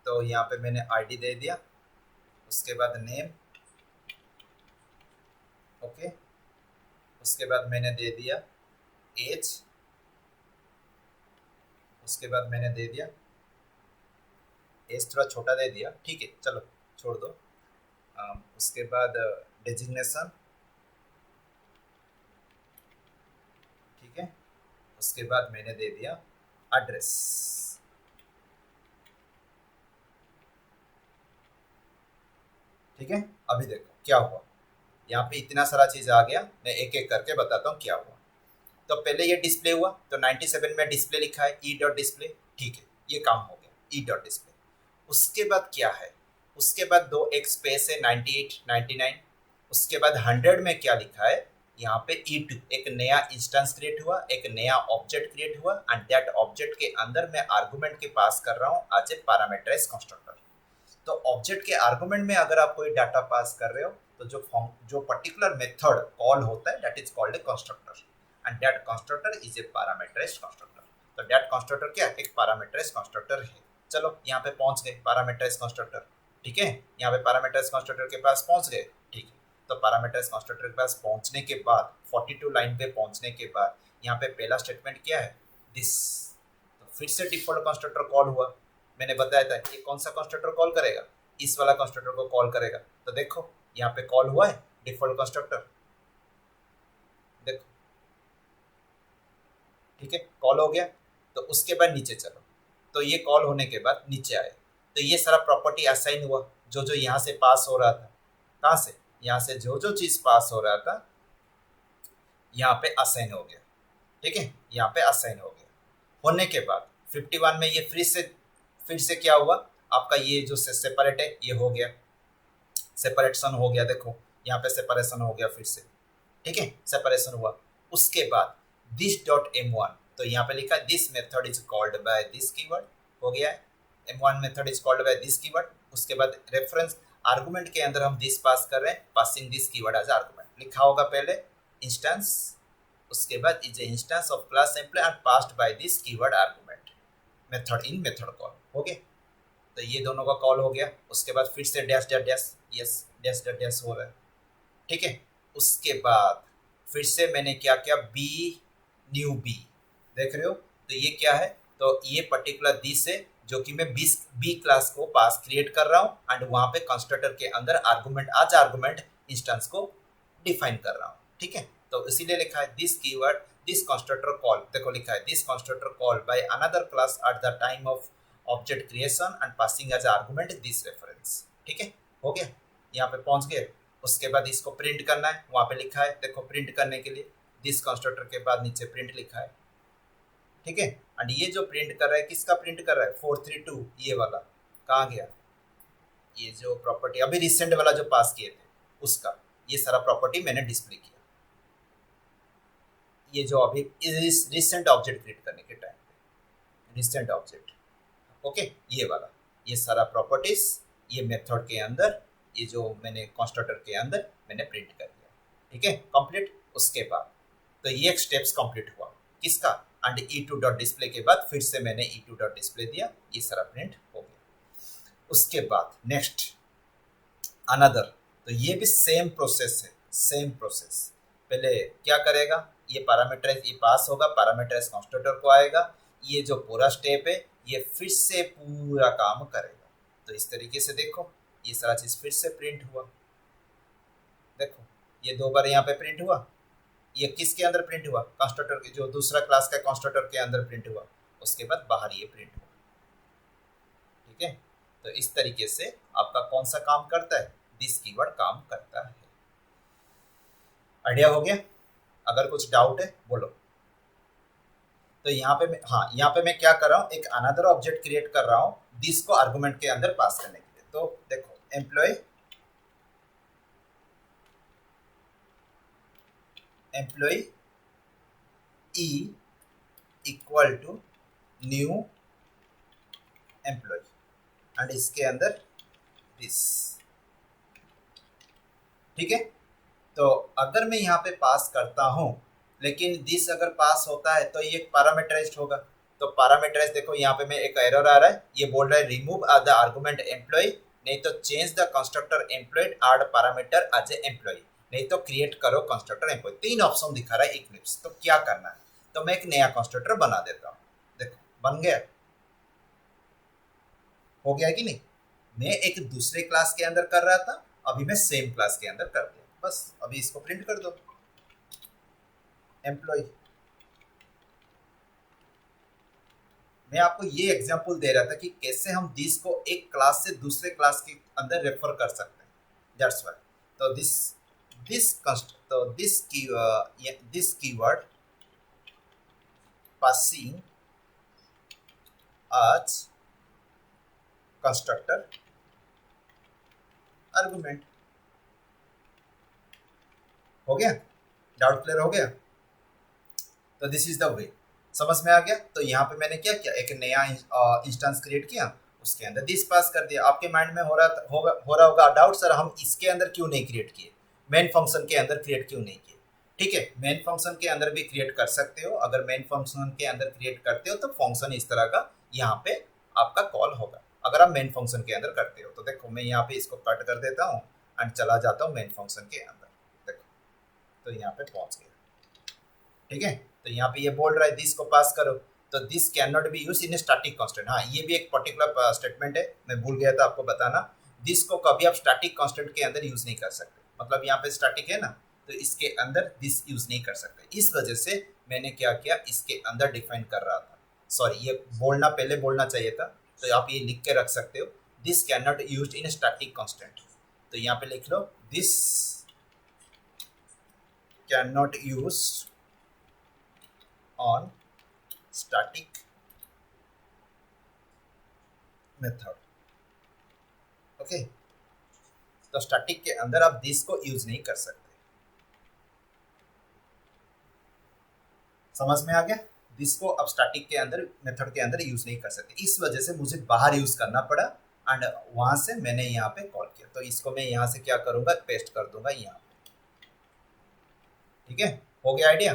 तो यहाँ पे मैंने आईडी दे दिया, उसके बाद नेम, ओके, उसके बाद मैंने दे दिया एज, उसके बाद मैंने दे दिया एज, थोड़ा छोटा दे दिया, ठीक है चलो छोड़ दो। उसके बाद डेजिग्नेशन, ठीक है, उसके बाद मैंने दे दिया एड्रेस। ठीक है, अभी देखो क्या हुआ, यहाँ पे इतना सारा चीज आ गया, मैं एक एक करके बताता हूँ क्या हुआ। तो पहले ये डिस्प्ले हुआ, तो 97 में डिस्प्ले लिखा है ई डॉट डिस्प्ले, ठीक है ये काम हो गया ई डॉट डिस्प्ले। उसके बाद क्या है, उसके बाद दो एक स्पेस है 98 99, उसके बाद 100 में क्या लिखा है, यहाँ पे E2 एक नया इंस्टेंस क्रिएट हुआ, एक नया ऑब्जेक्ट क्रिएट हुआ एंड दैट ऑब्जेक्ट के अंदर मैं आर्गुमेंट के पास कर रहा हूँ एज ए पैरामीटराइज कंस्ट्रक्टर। तो ऑब्जेक्ट के आर्गुमेंट में अगर आप कोई डाटा पास कर रहे हो तो जो पर्टिकुलर मेथड कॉल होता है that is called a constructor and that constructor is a parameterized constructor. तो दैट कंस्ट्रक्टर क्या है? एक पैरामीटराइज्ड कंस्ट्रक्टर है। चलो यहाँ पे पहुंच गए पैरामीटराइज्ड कंस्ट्रक्टर, ठीक है, यहाँ पे पैरामीटराइज्ड कंस्ट्रक्टर के पास पहुंच गए, ठीक है। तो पैरामीटराइज्ड कंस्ट्रक्टर के पास पहुंचने के बाद 42 लाइन पे पहुंचने के बाद यहाँ पे पहला स्टेटमेंट क्या है? दिस। तो फिर से डिफॉल्ट कंस्ट्रक्टर कॉल हुआ। मैंने बताया था ये कौन सा कंस्ट्रक्टर कॉल करेगा? इस वाला कंस्ट्रक्टर को कॉल करेगा। तो देखो यहाँ पे कॉल हुआ है डिफॉल्ट कंस्ट्रक्टर, देखो, ठीक है, कॉल हो गया। तो उसके बाद नीचे चलो, तो ये कॉल होने के बाद नीचे आए तो ये सारा प्रॉपर्टी असाइन हुआ, जो जो यहाँ से पास हो रहा था। कहाँ से? यहाँ से जो जो चीज पास हो रहा था यहाँ पे असाइन हो गया, ठीक है, यहाँ पे असाइन हो गया। होने के बाद 51 में ये फिर से क्या हुआ? आपका ये जो सेपरेट है ये हो गया, सेपरेशन हो गया, देखो यहाँ पे सेपरेशन हो गया फिर से, ठीक है, सेपरेशन हुआ। उसके बाद दिस डॉट m1, तो यहाँ पे लिखा है this method is called by this keyword, हो गया है m1 method is called by this keyword. उसके बाद रेफरेंस आर्गुमेंट के अंदर हम दिस पास कर रहे हैं, passing this keyword as argument. लिखा होगा पहले इंस्टेंस, उसके बाद is instance of class employee and passed by this keyword argument method in method call, हो गया। तो ये दोनों का कॉल हो गया। उसके बाद फिर से dash dash dash, yes dash dash dash हो रहा है, ठीक है। उसके बाद फिर से मैंने क्या किया? बी न्यू बी, देख रहे हो? तो ये क्या है? तो ये पर्टिकुलर दिस है जो कि मैं बी क्लास को पास क्रिएट कर रहा हूँ एंड वहां पे कंस्ट्रक्टर के अंदर आर्गुमेंट आज आर्गुमेंट इंस्टेंस को डिफाइन कर रहा हूँ, ठीक है। तो इसीलिए लिखा है this keyword this constructor call, देखो लिखा है this constructor call by another class at the time of object creation and passing as argument this reference, ठीक है, हो गया। यहाँ पे पहुंच गए। उसके बाद इसको प्रिंट करना है, वहां पे लिखा है, देखो प्रिंट करने के लिए दिस कंस्ट्रक्टर के बाद नीचे प्रिंट लिखा है, ठीक है। एंड ये जो प्रिंट कर रहा है किसका प्रिंट कर रहा है? 432, ये वाला कहाँ गया? ये जो प्रॉपर्टी अभी रिसेंट वाला जो पास किए थे उसका ये सारा प्रॉपर्टी मैंने डिस्प्ले किया, ये जो अभी रिसेंट ऑब्जेक्ट क्रिएट करने के टाइम पे रिसेंट ऑब्जेक्ट, ओके, ये वाला ये सारा प्रॉपर्टीज ये मेथड के अंदर ये जो मैंने कंस्ट्रक्टर के अंदर मैंने प्रिंट कर दिया, ठीक है, कंप्लीट। उसके बाद तो ये एक स्टेप्स कंप्लीट हुआ किसका? एंड e2 डॉट डिस्प्ले के बाद फिर से मैंने e2 डॉट डिस्प्ले दिया, ये सारा प्रिंट हो गया। उसके बाद नेक्स्ट अनदर, तो ये भी सेम प्रोसेस है, सेम प्रोसेस। पहले क्या करेगा? ये पैरामीटराइज ये पास होगा, पैरामीटराइज कंस्ट्रक्टर को आएगा, ये जो पूरा स्टेप है ये फिर से पूरा काम करेगा। तो इस तरीके से देखो ये सारा चीज फिर से प्रिंट हुआ, देखो ये दो बार यहाँ पे प्रिंट हुआ। ये किसके अंदर प्रिंट हुआ? कंस्ट्रक्टर के जो दूसरा क्लास का कंस्ट्रक्टर के अंदर प्रिंट हुआ। उसके बाद बाहर ये प्रिंट हुआ, ठीक है। तो इस तरीके से आपका कौन सा काम करता है? दिस कीवर्ड काम करता है। आइडिया हो गया? अगर कुछ डाउट है बोलो। तो यहाँ पे मैं यहाँ पे मैं क्या कर रहा हूँ? एक अनदर ऑब्जेक्ट क्रिएट कर रहा हूँ दिस को आर्गुमेंट के अंदर पास करने के लिए। तो देखो employee E equal to new employee and इसके अंदर दिस, ठीक है। तो अगर मैं यहाँ पे पास करता हूँ लेकिन दिस अगर पास होता है तो ये पैरामीटराइज्ड होगा। तो पैरामीटराइज देखो यहाँ पे मैं एक एरर आ रहा है, ये बोल रहा है रिमूव द आर्गुमेंट एम्प्लॉय, नहीं तो change the constructor employee add parameter as a employee, नहीं तो क्रिएट करो कंस्ट्रक्टर एम्प्लॉय। तीन ऑप्शन दिखा रहा है इक्लिप्स। तो क्या करना है? तो मैं एक नया कंस्ट्रक्टर बना देता हूँ, देखो बन गया, हो गया कि नहीं। मैं एक दूसरे क्लास के अंदर कर रहा था, अभी मैं सेम क्लास के अंदर कर दिया, बस अभी इसको प्रिंट कर दो एम्प्लॉय। मैं आपको ये एग्जांपल दे रहा था कि कैसे हम दिस को एक क्लास से दूसरे क्लास के अंदर रेफर कर सकते हैं, दैट्स व्हाई। तो दिस कीवर्ड पासिंग आज कंस्ट्रक्टर आर्गुमेंट, हो गया? डाउट क्लियर हो गया? तो दिस इज द वे, समझ में आ गया। तो यहाँ पे मैंने क्या किया? एक नया इंस्टेंस क्रिएट किया, उसके अंदर दिस पास कर दिया। आपके माइंड में हो रहा होगा डाउट, सर हम इसके अंदर क्यों नहीं क्रिएट किए, मेन फंक्शन के अंदर क्रिएट क्यों नहीं किए। ठीक है, मेन फंक्शन के अंदर भी क्रिएट कर सकते हो। अगर मेन फंक्शन के अंदर क्रिएट करते हो तो फंक्शन इस तरह का यहाँ पे आपका कॉल होगा। अगर आप मेन फंक्शन के अंदर करते हो तो देखो मैं यहाँ पे इसको कट कर देता हूँ एंड चला जाता हूँ मेन फंक्शन के अंदर। देखो तो यहाँ पे पहुंच गया। ठीक है, तो यहाँ पे ये बोल रहा है दिस को पास करो, तो this can not be use in static constant. हाँ, ये भी एक पर्टिकुलर स्टेटमेंट है, मैं भूल गया था आपको बताना। दिस को कभी आप स्टैटिक कांस्टेंट के अंदर यूज नहीं कर सकते। मतलब यहाँ पे स्टैटिक है ना, तो इसके अंदर दिस यूज नहीं कर सकते। इस वजह से मैंने क्या किया, इसके अंदर डिफाइन कर रहा था। सॉरी, ये बोलना पहले बोलना चाहिए था, तो आप ये लिख के रख सकते हो, this cannot use in static constant. तो यहाँ पे लिख लो this cannot use on static method. Okay, तो स्टैटिक के अंदर आप दिस को यूज नहीं कर सकते। समझ में आ गया? दिस को अब स्टैटिक के अंदर मेथड के अंदर यूज नहीं कर सकते। इस वजह से मुझे बाहर यूज करना पड़ा एंड वहां से मैंने यहाँ पे कॉल किया। तो इसको मैं यहाँ से क्या करूंगा, पेस्ट कर दूंगा यहाँ पे। ठीक है, हो गया आइडिया,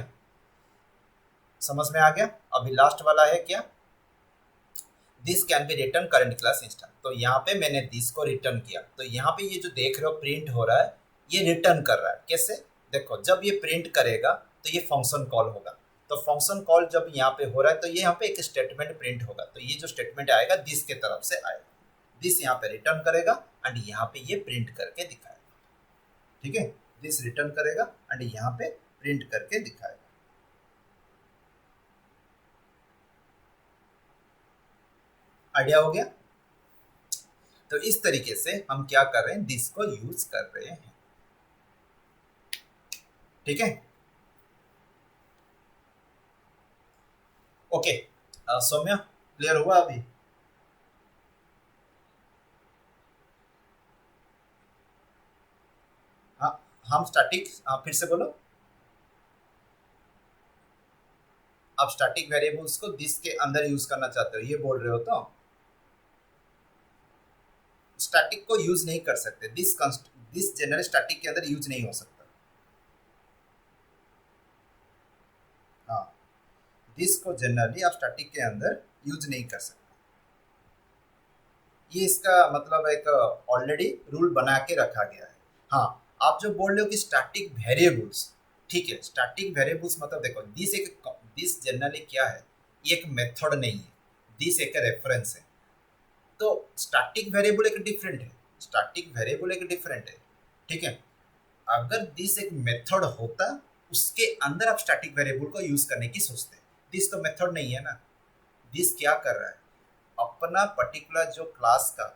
समझ में आ गया? अभी लास्ट वाला है क्या, this can B return current class instance. तो यहाँ पे मैंने दिस को रिटर्न किया, तो यहाँ पे ये जो देख रहे हो प्रिंट हो रहा है, ये रिटर्न कर रहा है। कैसे? देखो, जब ये प्रिंट करेगा तो ये फंक्शन कॉल होगा। तो फंक्शन कॉल जब यहाँ पे हो रहा है तो ये यहाँ पे एक स्टेटमेंट प्रिंट होगा। तो ये जो स्टेटमेंट आएगा दिस के तरफ से आएगा, दिस यहाँ पे रिटर्न करेगा एंड यहाँ पे ये प्रिंट करके दिखाएगा। ठीक है, दिस रिटर्न करेगा एंड यहाँ पे प्रिंट करके दिखाएगा। आइडिया हो गया? तो इस तरीके से हम क्या कर रहे हैं, दिस को यूज कर रहे हैं। ठीक है, ओके। सौम्या, क्लियर हुआ अभी? हाँ, हम स्टैटिक, फिर से बोलो। आप स्टैटिक वेरिएबल्स को दिस के अंदर यूज करना चाहते हो, ये बोल रहे हो? तो स्टैटिक को यूज नहीं कर सकते, दिस जनरल स्टैटिक के अंदर यूज नहीं हो सकता। हाँ, दिस को जनरली आप स्टैटिक के अंदर यूज नहीं कर सकते। ये इसका मतलब एक ऑलरेडी रूल बना के रखा गया है। हाँ, आप जो बोल रहे हो कि स्टैटिक वेरिएबल्स, ठीक है, स्टैटिक वेरिएबल्स मतलब देखो, दिस जनरली क्या है, ये एक मेथड नहीं है, दिस एक रेफरेंस है। तो स्टैटिक वेरिएबल एक डिफरेंट है, स्टैटिक वेरिएबल एक डिफरेंट है। ठीक है, अगर दिस एक मेथड होता, उसके अंदर आप स्टैटिक वेरिएबल को यूज करने की सोचते। दिस तो मेथड नहीं है ना। दिस क्या कर रहा है, अपना पर्टिकुलर जो क्लास का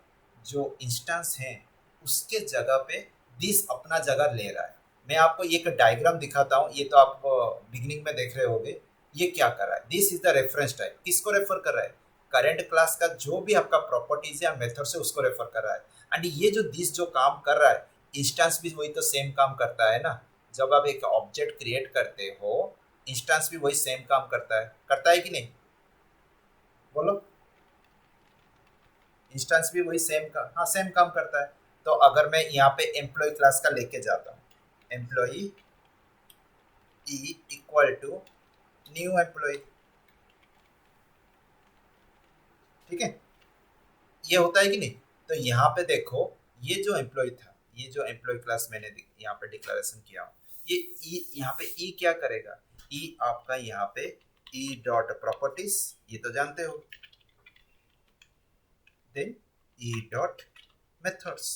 जो इंस्टेंस है उसके जगह पे दिस अपना जगह ले रहा है। मैं आपको एक डायग्राम दिखाता हूँ, ये तो आप बिगिनिंग में देख रहे होगे। ये क्या कर रहा है, this is the reference type. किसको रेफर कर रहा है, करेंट क्लास का जो भी आपका प्रॉपर्टीज या मेथड से उसको रेफर कर रहा है। एंड ये जो दिस जो काम कर रहा है, इंस्टेंस भी वही तो सेम काम करता है ना। जब आप एक ऑब्जेक्ट क्रिएट करते हो, इंस्टेंस भी वही सेम काम करता है कि नहीं? बोलो, इंस्टेंस भी वही सेम का, हाँ सेम काम करता है। तो अगर मैं यहाँ पे एम्प्लॉय क्लास का लेके जाता हूँ, employee E equal to new employ, ठीक है, ये होता है कि नहीं? तो यहाँ पे देखो, ये जो एम्प्लॉय था, ये जो एम्प्लॉय क्लास मैंने यहाँ पे डिक्लेरेशन किया, ये ई यहाँ पे ई क्या करेगा, ई आपका यहाँ पे ई डॉट प्रॉपर्टीज, ये तो जानते हो, देन ई डॉट मेथड्स।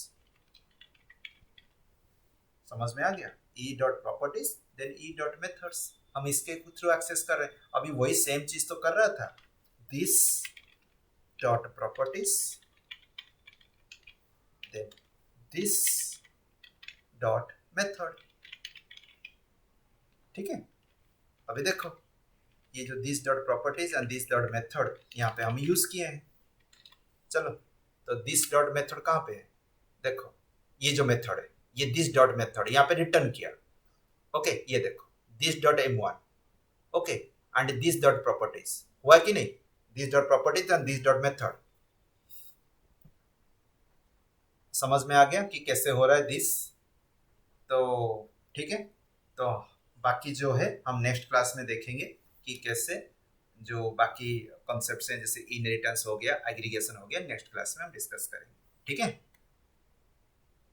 समझ में आ गया? E dot properties then E dot methods, हम इसके थ्रू एक्सेस कर रहे हैं। अभी वही सेम चीज तो कर रहा था, this dot properties then this dot method. ठीक है, अभी देखो, ये जो this dot properties and this dot method यहाँ पे हम यूज किए हैं। चलो, तो दिस डॉट मेथड कहाँ पे है, देखो ये जो मेथड है, ये दिस डॉट मेथड यहाँ पे रिटर्न किया। ओके, ये देखो this dot m1, okay, and this dot properties हुआ कि नहीं, this dot properties and this dot method. समझ में आ गया कि कैसे हो रहा है दिस? तो ठीक है, तो बाकी जो है हम नेक्स्ट क्लास में देखेंगे कि कैसे जो बाकी कॉन्सेप्ट्स हैं, जैसे इनहेरिटेंस हो गया, एग्रीगेशन हो गया, नेक्स्ट क्लास में हम डिस्कस करेंगे। ठीक है।